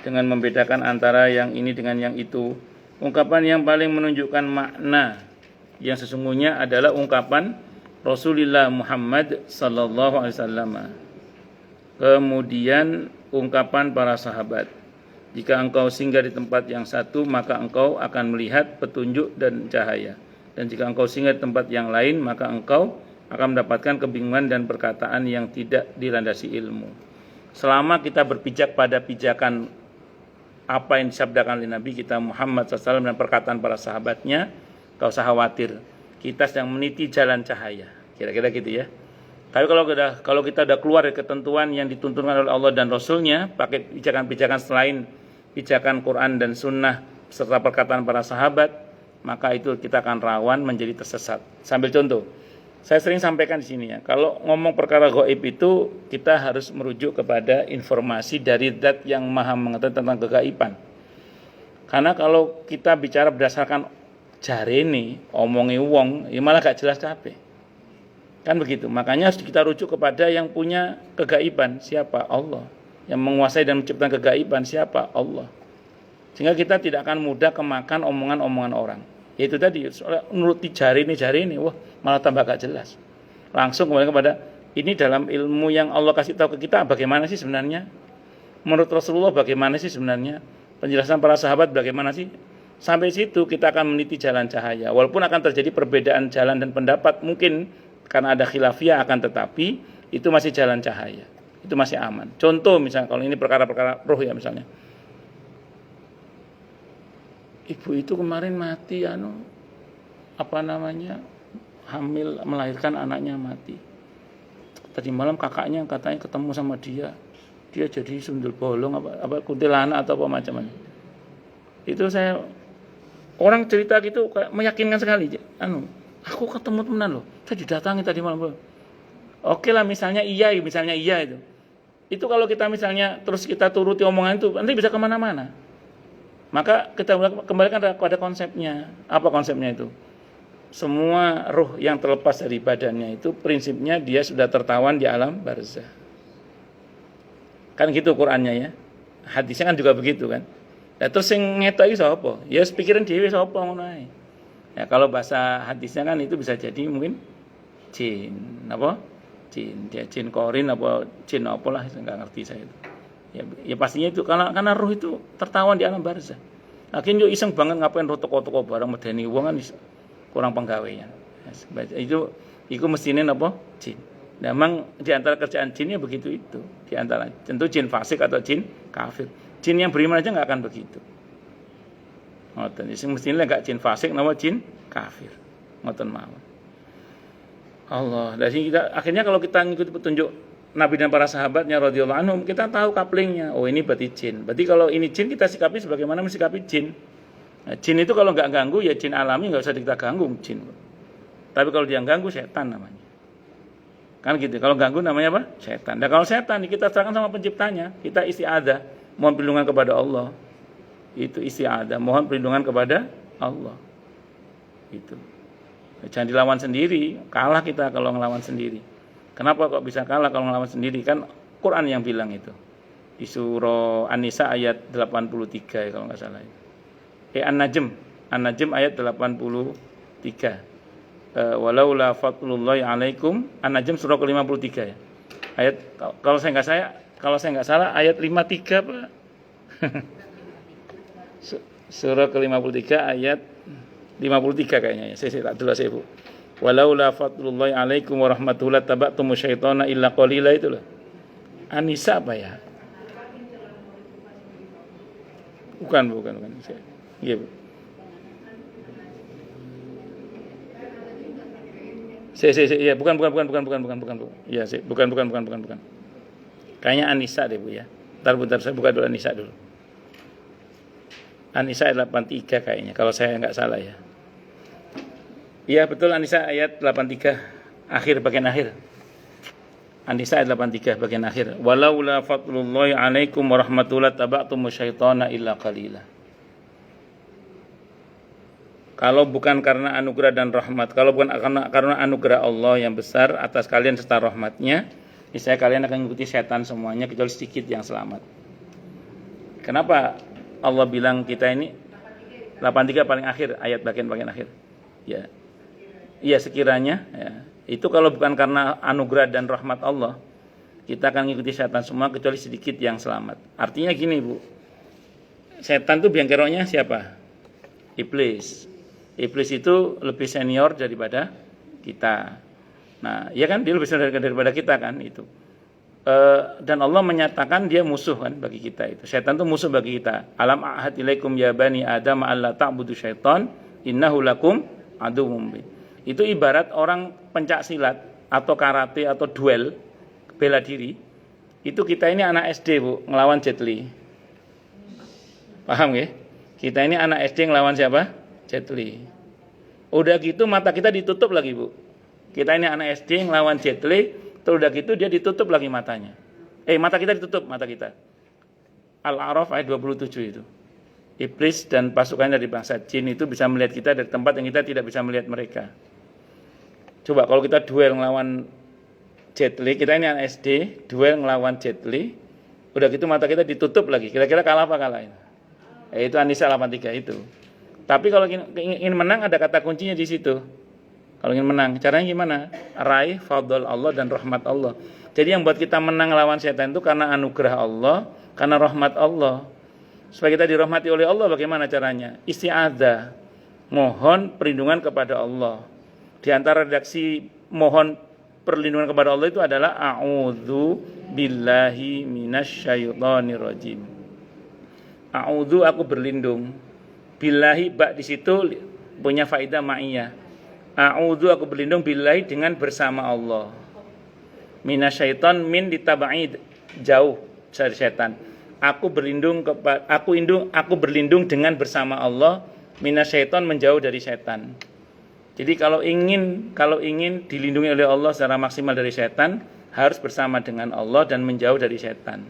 dengan membedakan antara yang ini dengan yang itu. Ungkapan yang paling menunjukkan makna yang sesungguhnya adalah ungkapan Rasulullah Muhammad sallallahu alaihi wasallam. Kemudian ungkapan para sahabat, jika engkau singgah di tempat yang satu, maka engkau akan melihat petunjuk dan cahaya. Dan jika engkau singgah di tempat yang lain, maka engkau akan mendapatkan kebingungan dan perkataan yang tidak dilandasi ilmu. Selama kita berpijak pada pijakan apa yang disabdakan oleh Nabi kita Muhammad SAW dan perkataan para sahabatnya, gak usah khawatir, kita sedang meniti jalan cahaya. Kira-kira gitu ya. Tapi kalau kita udah keluar dari ketentuan yang dituntunkan oleh Allah dan Rasulnya, pakai pijakan-pijakan selain pijakan Quran dan Sunnah serta perkataan para sahabat, maka itu kita akan rawan menjadi tersesat. Sambil contoh, saya sering sampaikan di sini ya, kalau ngomong perkara gaib itu kita harus merujuk kepada informasi dari zat yang maha mengetahui tentang kegaiban. Karena kalau kita bicara berdasarkan jarene, omongi wong, ya malah gak jelas kabeh. Kan begitu. Makanya harus kita rujuk kepada yang punya kegaiban. Siapa? Allah. Yang menguasai dan menciptakan kegaiban. Siapa? Allah. Sehingga kita tidak akan mudah kemakan omongan-omongan orang. Yaitu tadi, nuruti jari ini, wah malah tambah gak jelas. Langsung kembali kepada, ini dalam ilmu yang Allah kasih tahu ke kita, bagaimana sih sebenarnya? Menurut Rasulullah bagaimana sih sebenarnya? Penjelasan para sahabat bagaimana sih? Sampai situ kita akan meniti jalan cahaya. Walaupun akan terjadi perbedaan jalan dan pendapat, mungkin karena ada khilafiyah, akan tetapi itu masih jalan cahaya, itu masih aman. Contoh misalnya kalau ini perkara-perkara roh ya, misalnya ibu itu kemarin mati hamil, melahirkan anaknya mati. Tadi malam kakaknya katanya ketemu sama dia jadi sundul bolong apa kuntilanak atau apa macam-macam. Itu saya, orang cerita gitu kayak meyakinkan sekali. Aku ketemu temenan loh, saya didatangi tadi malam. Oke lah, misalnya iya itu. Itu kalau kita misalnya terus kita turuti omongan itu, nanti bisa kemana-mana. Maka kita kembalikan pada konsepnya. Apa konsepnya itu? Semua ruh yang terlepas dari badannya itu prinsipnya dia sudah tertawan di alam barzah. Kan gitu Qur'annya ya. Hadisnya kan juga begitu kan. Nah, terus yang ngetoki sapa? Ya pikiran dhewe sapa ngono ae. Ya, kalau bahasa hadisnya kan itu bisa jadi mungkin jin, dia jin korin apa jin apalah, nggak ngerti saya itu. Ya pastinya itu karena roh itu tertawan di alam barzah. Lagi yo iseng banget ngapain roh toko-toko barang medeni wong kan kurang penggawean. Itu mestine jin. Nah, memang di antara kerjaan jinnya begitu itu. Di antara tentu jin fasik atau jin kafir. Jin yang beriman aja nggak akan begitu. Ngoten, sing mestine gak jin fasik nama jin kafir. Ngoten mawon. Allah, dari kita akhirnya kalau kita ngikuti petunjuk Nabi dan para sahabatnya radhiyallahu anhum, kita tahu kaplingnya. Oh, ini berarti jin. Berarti kalau ini jin kita sikapi sebagaimana mensikapi jin. Nah, jin itu kalau enggak ganggu ya jin alami, enggak usah kita ganggu jin. Tapi kalau dia ganggu setan namanya. Kan gitu. Kalau ganggu namanya apa? Setan. Dan kalau setan kita serahkan sama penciptanya, kita isti'adzah, mohon perlindungan kepada Allah. Itu isti'adzah, mohon perlindungan kepada Allah. Itu. Jangan dilawan sendiri, kalah kita kalau ngelawan sendiri. Kenapa kok bisa kalah kalau ngelawan sendiri? Kan Quran yang bilang itu. Di surah An-Nisa ayat 83 ya kalau enggak salah. An-Najm ayat 83. Walaula fadlullahi alaikum, An-Najm surah ke-53 ya. Ayat kalau saya enggak salah ayat 53 Pak. Surah ke-53 ayat 53 kayaknya ya. Saya tak jelas ya, Bu. Walaula fadlullahi alaikum warahmatullahi taba'tum syaitana illa qalila itu loh. An-Nisa apa ya? Bukan. Iya, Bu. Iya, bukan. Iya, bukan. Kayaknya An-Nisa deh, Bu ya. Bentar saya buka dulu An-Nisa dulu. An-Nisa ayat 83 kayaknya kalau saya enggak salah ya. Iya betul, An-Nisa ayat 83 bagian akhir. An-Nisa ayat 83 bagian akhir. Walaula fadlullahi alaikum warahmatullahi taba'tum syaitana illa qalila. Kalau bukan karena anugerah dan rahmat, kalau bukan karena anugerah Allah yang besar atas kalian serta rahmatnya, niscaya kalian akan mengikuti setan semuanya kecuali sedikit yang selamat. Kenapa Allah bilang kita ini 83 paling akhir, ayat bagian akhir. Ya. Iya sekiranya ya. Itu kalau bukan karena anugerah dan rahmat Allah, kita akan mengikuti setan semua kecuali sedikit yang selamat. Artinya gini Bu, setan itu biang keroknya siapa? Iblis. Iblis itu lebih senior daripada kita. Nah, ya kan dia lebih senior daripada kita kan itu. Dan Allah menyatakan dia musuh kan bagi kita itu. Setan itu musuh bagi kita. Alam ahad ilaikum ya bani Adam alla ta'budu syaitan innahu lakum aduwwum mubin. Itu ibarat orang pencak silat atau karate atau duel bela diri. Itu kita ini anak SD Bu, ngelawan Jet Li. Paham ya? Kita ini anak SD ngelawan siapa? Jet Li. Udah gitu mata kita ditutup lagi Bu. Kita ini anak SD ngelawan Jet Li. Terus udah gitu dia ditutup lagi matanya. Mata kita ditutup, mata kita. Al-A'raf ayat 27 itu. Iblis dan pasukannya dari bangsa jin itu bisa melihat kita dari tempat yang kita tidak bisa melihat mereka. Coba kalau kita duel ngelawan Jet Li, kita ini anak SD, duel ngelawan Jet Li, udah gitu mata kita ditutup lagi. Kira-kira kalah apa kalah? Itu An-Nisa 83 itu. Tapi kalau ingin menang ada kata kuncinya di situ. Kalau ingin menang, caranya gimana? Raih fadl Allah dan rahmat Allah. Jadi yang buat kita menang lawan setan itu karena anugerah Allah, karena rahmat Allah. Supaya kita dirahmati oleh Allah, bagaimana caranya? Isti'adzah, mohon perlindungan kepada Allah. Di antara redaksi mohon perlindungan kepada Allah itu adalah a'udzu billahi minasyaitonir rajim. A'udzu, aku berlindung. Billahi, ba di situ punya faedah ma'iyah. A'udzu, aku berlindung billahi dengan bersama Allah. Minasyaiton, min ditabai jauh dari setan. Aku berlindung dengan bersama Allah. Minasyaiton, menjauh dari setan. Jadi kalau ingin dilindungi oleh Allah secara maksimal dari setan, harus bersama dengan Allah dan menjauh dari setan.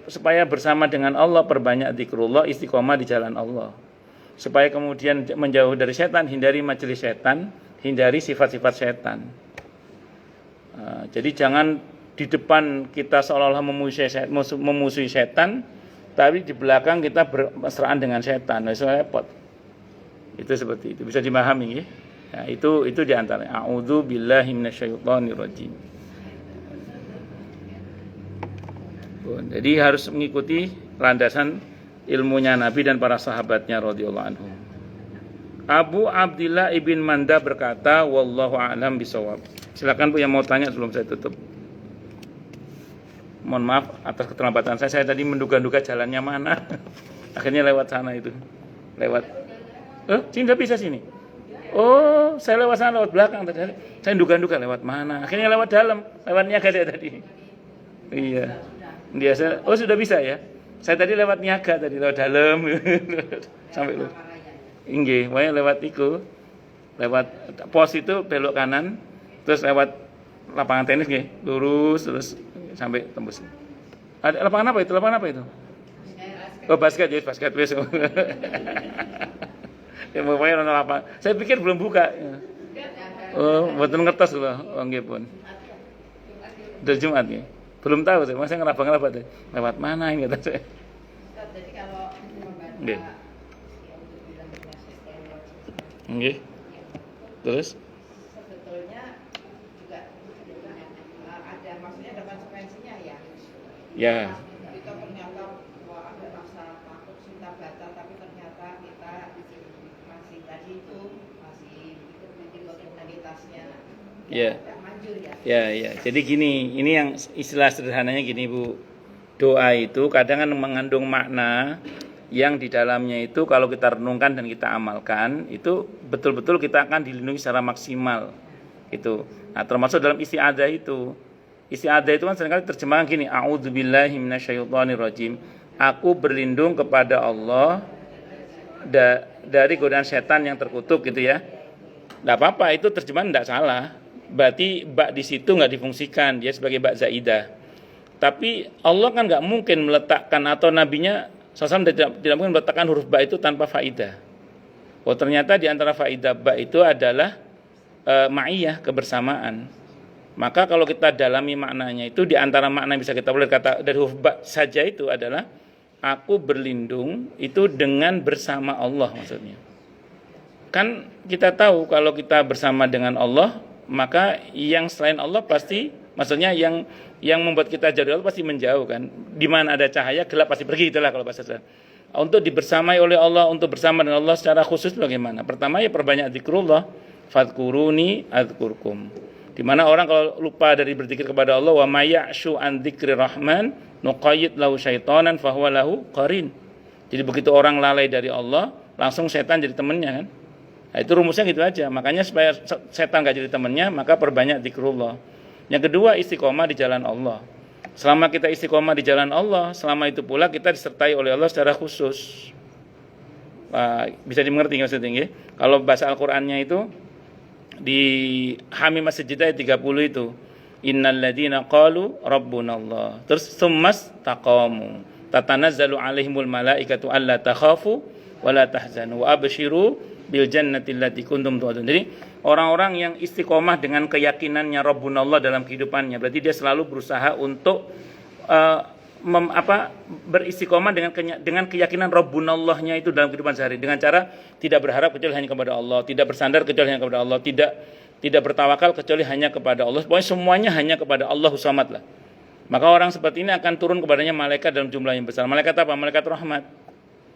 Supaya bersama dengan Allah, perbanyak zikrullah, istiqomah di jalan Allah. Supaya kemudian menjauh dari setan, hindari majelis setan, hindari sifat-sifat setan. Jadi jangan di depan kita seolah-olah memusuhi setan, tapi di belakang kita bermesraan dengan setan. Itu repot. Itu seperti itu. Bisa dimahami ya? Itu di antara. A'udzu billahi minasyaitonir rajim. Jadi harus mengikuti landasan ilmunya Nabi dan para sahabatnya radhiyallahu anhum. Abu Abdillah ibn Manda berkata, wallahu a'lam bisawab. Silakan Bu yang mau tanya sebelum saya tutup. Mohon maaf atas keterlambatan saya. Saya tadi menduga-duga jalannya mana. Akhirnya lewat sana itu. Lewat. Sini enggak bisa sini. Oh, saya lewat sana, lewat belakang tadi. Saya duga-duga lewat mana. Akhirnya lewat dalam. Lewat niaga saya tadi. Iya. Dia sudah bisa ya. Saya tadi lewat niaga tadi, lewat dalam sampai lu. Inggih, lewat iku. Lewat pos itu belok kanan, terus lewat lapangan tenis nggih, lurus terus sampai tembus. Ada lapangan apa itu? Lapangan apa itu? Oh, basket ya, basket wis. Ya pokoknya ono lapangan. Saya pikir belum buka. Oh, mboten ngertos lho, nggih pun. Dari Jumat nggih. Belum tahu saya, masih ngeraba-ngeraba deh. Lewat mana ini kata saya. Jadi kalau membaca Nggih. Terus? Sebetulnya juga ada maksudnya ada konsekuensinya ya. Ya. Kita ternyata ada rasa takut cinta batal, tapi ternyata kita masih tadi itu masih ikut identitasnya. Ya. Ya. Jadi gini, ini yang istilah sederhananya gini Bu. Doa itu kadang kan mengandung makna yang di dalamnya itu kalau kita renungkan dan kita amalkan, itu betul-betul kita akan dilindungi secara maksimal. Gitu. Nah, termasuk dalam isti'adzah itu. Isti'adzah itu kan seringkali terjemahan gini, a'udzubillahi minasyaitonirrajim. Aku berlindung kepada Allah dari godaan setan yang terkutuk gitu ya. Enggak apa-apa, itu terjemahan enggak salah. Berarti ba di situ enggak difungsikan, dia sebagai ba zaidah. Tapi Allah kan enggak mungkin meletakkan atau nabinya SAW tidak mungkin meletakkan huruf ba itu tanpa faidah. Oh ternyata di antara faidah ba itu adalah ma'iyah, kebersamaan. Maka kalau kita dalami maknanya itu, di antara makna yang bisa kita boleh kata dari huruf ba saja itu adalah aku berlindung itu dengan bersama Allah maksudnya. kan kita tahu kalau kita bersama dengan Allah, maka yang selain Allah pasti, maksudnya yang membuat kita jauh dari Allah pasti menjauh kan. Di mana ada cahaya, gelap pasti pergi, itulah kalau bahasa saya. Untuk dibersamai oleh Allah, untuk bersama dengan Allah secara khusus bagaimana? Pertama ya perbanyak zikrullah, fadkuruni adzkurkum. Di mana orang kalau lupa dari berzikir kepada Allah, wa may ya'shu an dzikri rahman nuqayyid lahu syaitanan fahuwa lahu qarin. Jadi begitu orang lalai dari Allah, langsung setan jadi temannya kan. Nah, itu rumusnya gitu aja. Makanya supaya setan gak jadi temannya, maka perbanyak zikrullah. Yang kedua, istiqomah di jalan Allah. Selama kita istiqomah di jalan Allah, selama itu pula kita disertai oleh Allah secara khusus. Bisa dimengerti maksudnya? Kalau bahasa Al-Qur'annya itu di Hamim As-Sajdah ayat 30 itu, innal ladzina qalu rabbunallah. Terus tsummas taqamu. Tatanazzalu alaihimul malaikatu alla takhafu wa la tahzanu wa abshiru bil jannati allati kuntum tu'adun. Jadi orang-orang yang istiqomah dengan keyakinannya Rabbunallah dalam kehidupannya, berarti dia selalu berusaha untuk beristiqomah dengan keyakinan Rabbunallahnya itu dalam kehidupan sehari, dengan cara tidak berharap kecuali hanya kepada Allah, tidak bersandar kecuali hanya kepada Allah, tidak bertawakal kecuali hanya kepada Allah. Pokoknya semuanya hanya kepada Allahu Samad lah. Maka orang seperti ini akan turun kepadanya malaikat dalam jumlah yang besar. Malaikat apa? Malaikat rahmat.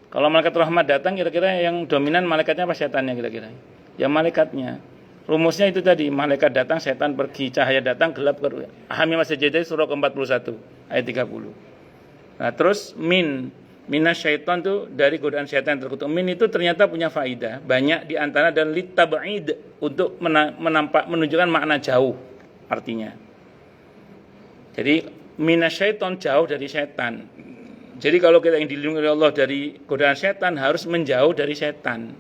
Kalau malaikat rahmat datang, kira-kira yang dominan malaikatnya apa setannya kira-kira? Ya malaikatnya. Rumusnya itu tadi, malaikat datang, setan pergi, cahaya datang, gelap keluar. Hamim As-Sajdah surah ke-41 ayat 30. Nah, terus minasyaiton itu dari godaan syaitan yang terkutuk. Min itu ternyata punya faidah banyak di antara, dan litab'id untuk menunjukkan makna jauh artinya. Jadi minasyaiton jauh dari setan. Jadi kalau kita ingin dilindungi oleh Allah dari godaan setan, harus menjauh dari setan.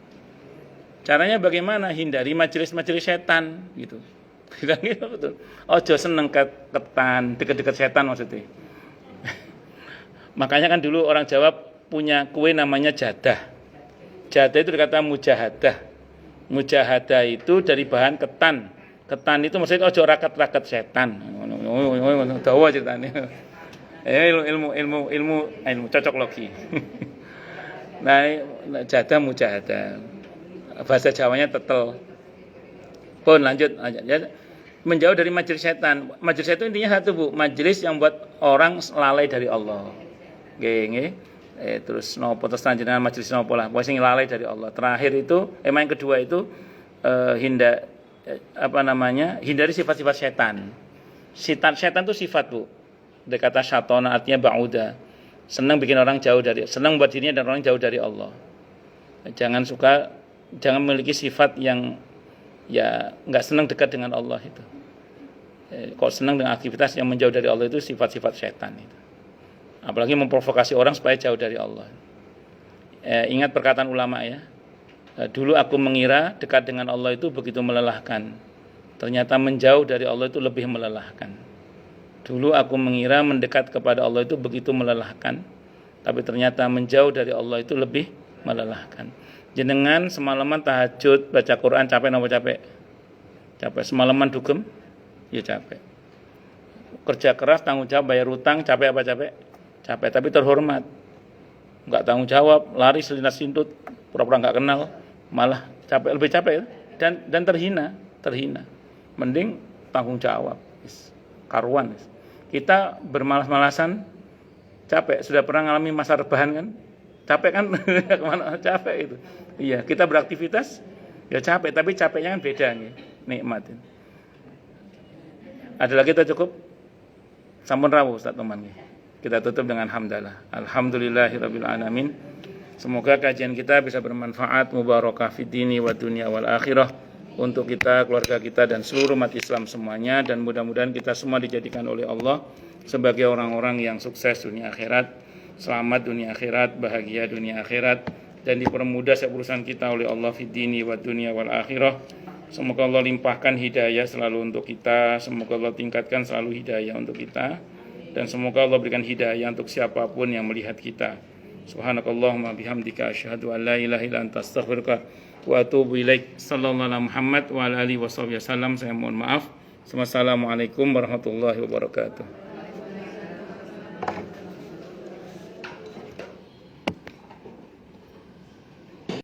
Caranya bagaimana? Hindari majelis-majelis setan gitu. Betul. Ojo seneng ketan, dekat-dekat setan maksudnya. Makanya kan dulu orang Jawa punya kue namanya jadah. Jadah itu dikata mujahadah. Mujahadah itu dari bahan ketan. Ketan itu maksudnya ojo rakat-rakat setan. Dawa ceritanya. Ilmu cocok logi. Nah, jadah mujahadah. Bahasa Jawanya tetel. Pun lanjut. Menjauh dari majelis setan. Majelis setan intinya satu, Bu, majelis yang buat orang lalai dari Allah. Nggih. Terus nopo terus lanjutan majelis nopo lah. Pokoknya lalai dari Allah. Terakhir itu, yang kedua itu hindari sifat-sifat setan. Setan itu sifat, Bu. Dari kata syatona artinya ba'uda. Senang bikin orang jauh dari, senang buat dirinya dan orang jauh dari Allah. Jangan memiliki sifat yang ya enggak senang dekat dengan Allah itu. Kok senang dengan aktivitas yang menjauh dari Allah, itu sifat-sifat setan itu. Apalagi memprovokasi orang supaya jauh dari Allah. Ingat perkataan ulama ya. Dulu aku mengira dekat dengan Allah itu begitu melelahkan. Ternyata menjauh dari Allah itu lebih melelahkan. Dulu aku mengira mendekat kepada Allah itu begitu melelahkan, tapi ternyata menjauh dari Allah itu lebih melelahkan. Jenengan semalaman tahajud baca Quran capek napa capek? Capek. Semalaman dugem ya capek. Kerja keras, tanggung jawab, bayar utang, capek apa capek? Capek, tapi terhormat. Enggak tanggung jawab, lari selintas sintut, pura-pura enggak kenal, malah capek, lebih capek ya? Dan terhina. Mending tanggung jawab. Karuan. Kita bermalas-malasan capek. Sudah pernah ngalami masa rebahan kan? Capek kan? Kemana capek itu? Iya, kita beraktivitas ya capek, tapi capeknya kan beda nih, nikmatin. Ada lagi kita cukup? Sampun rawuh Ustaz teman nih. Kita tutup dengan hamdalah. Alhamdulillahirabbil alamin. Semoga kajian kita bisa bermanfaat, mubarakah fid dini wa dunya wal akhirah, untuk kita, keluarga kita, dan seluruh umat Islam semuanya. Dan mudah-mudahan kita semua dijadikan oleh Allah sebagai orang-orang yang sukses dunia akhirat, selamat dunia akhirat, bahagia dunia akhirat, dan dipermudah urusan kita oleh Allah fid dini wa dunya wal akhirah. Semoga Allah limpahkan hidayah selalu untuk kita, semoga Allah tingkatkan selalu hidayah untuk kita, dan semoga Allah berikan hidayah untuk siapapun yang melihat kita. Subhanakallahumma bihamdika asyhadu an la ilaha illa anta astaghfiruka wa atubu ilaik. Sallallahu alaihi Muhammad wa ala alihi wasallam. Saya mohon maaf. Wassalamualaikum warahmatullahi wabarakatuh.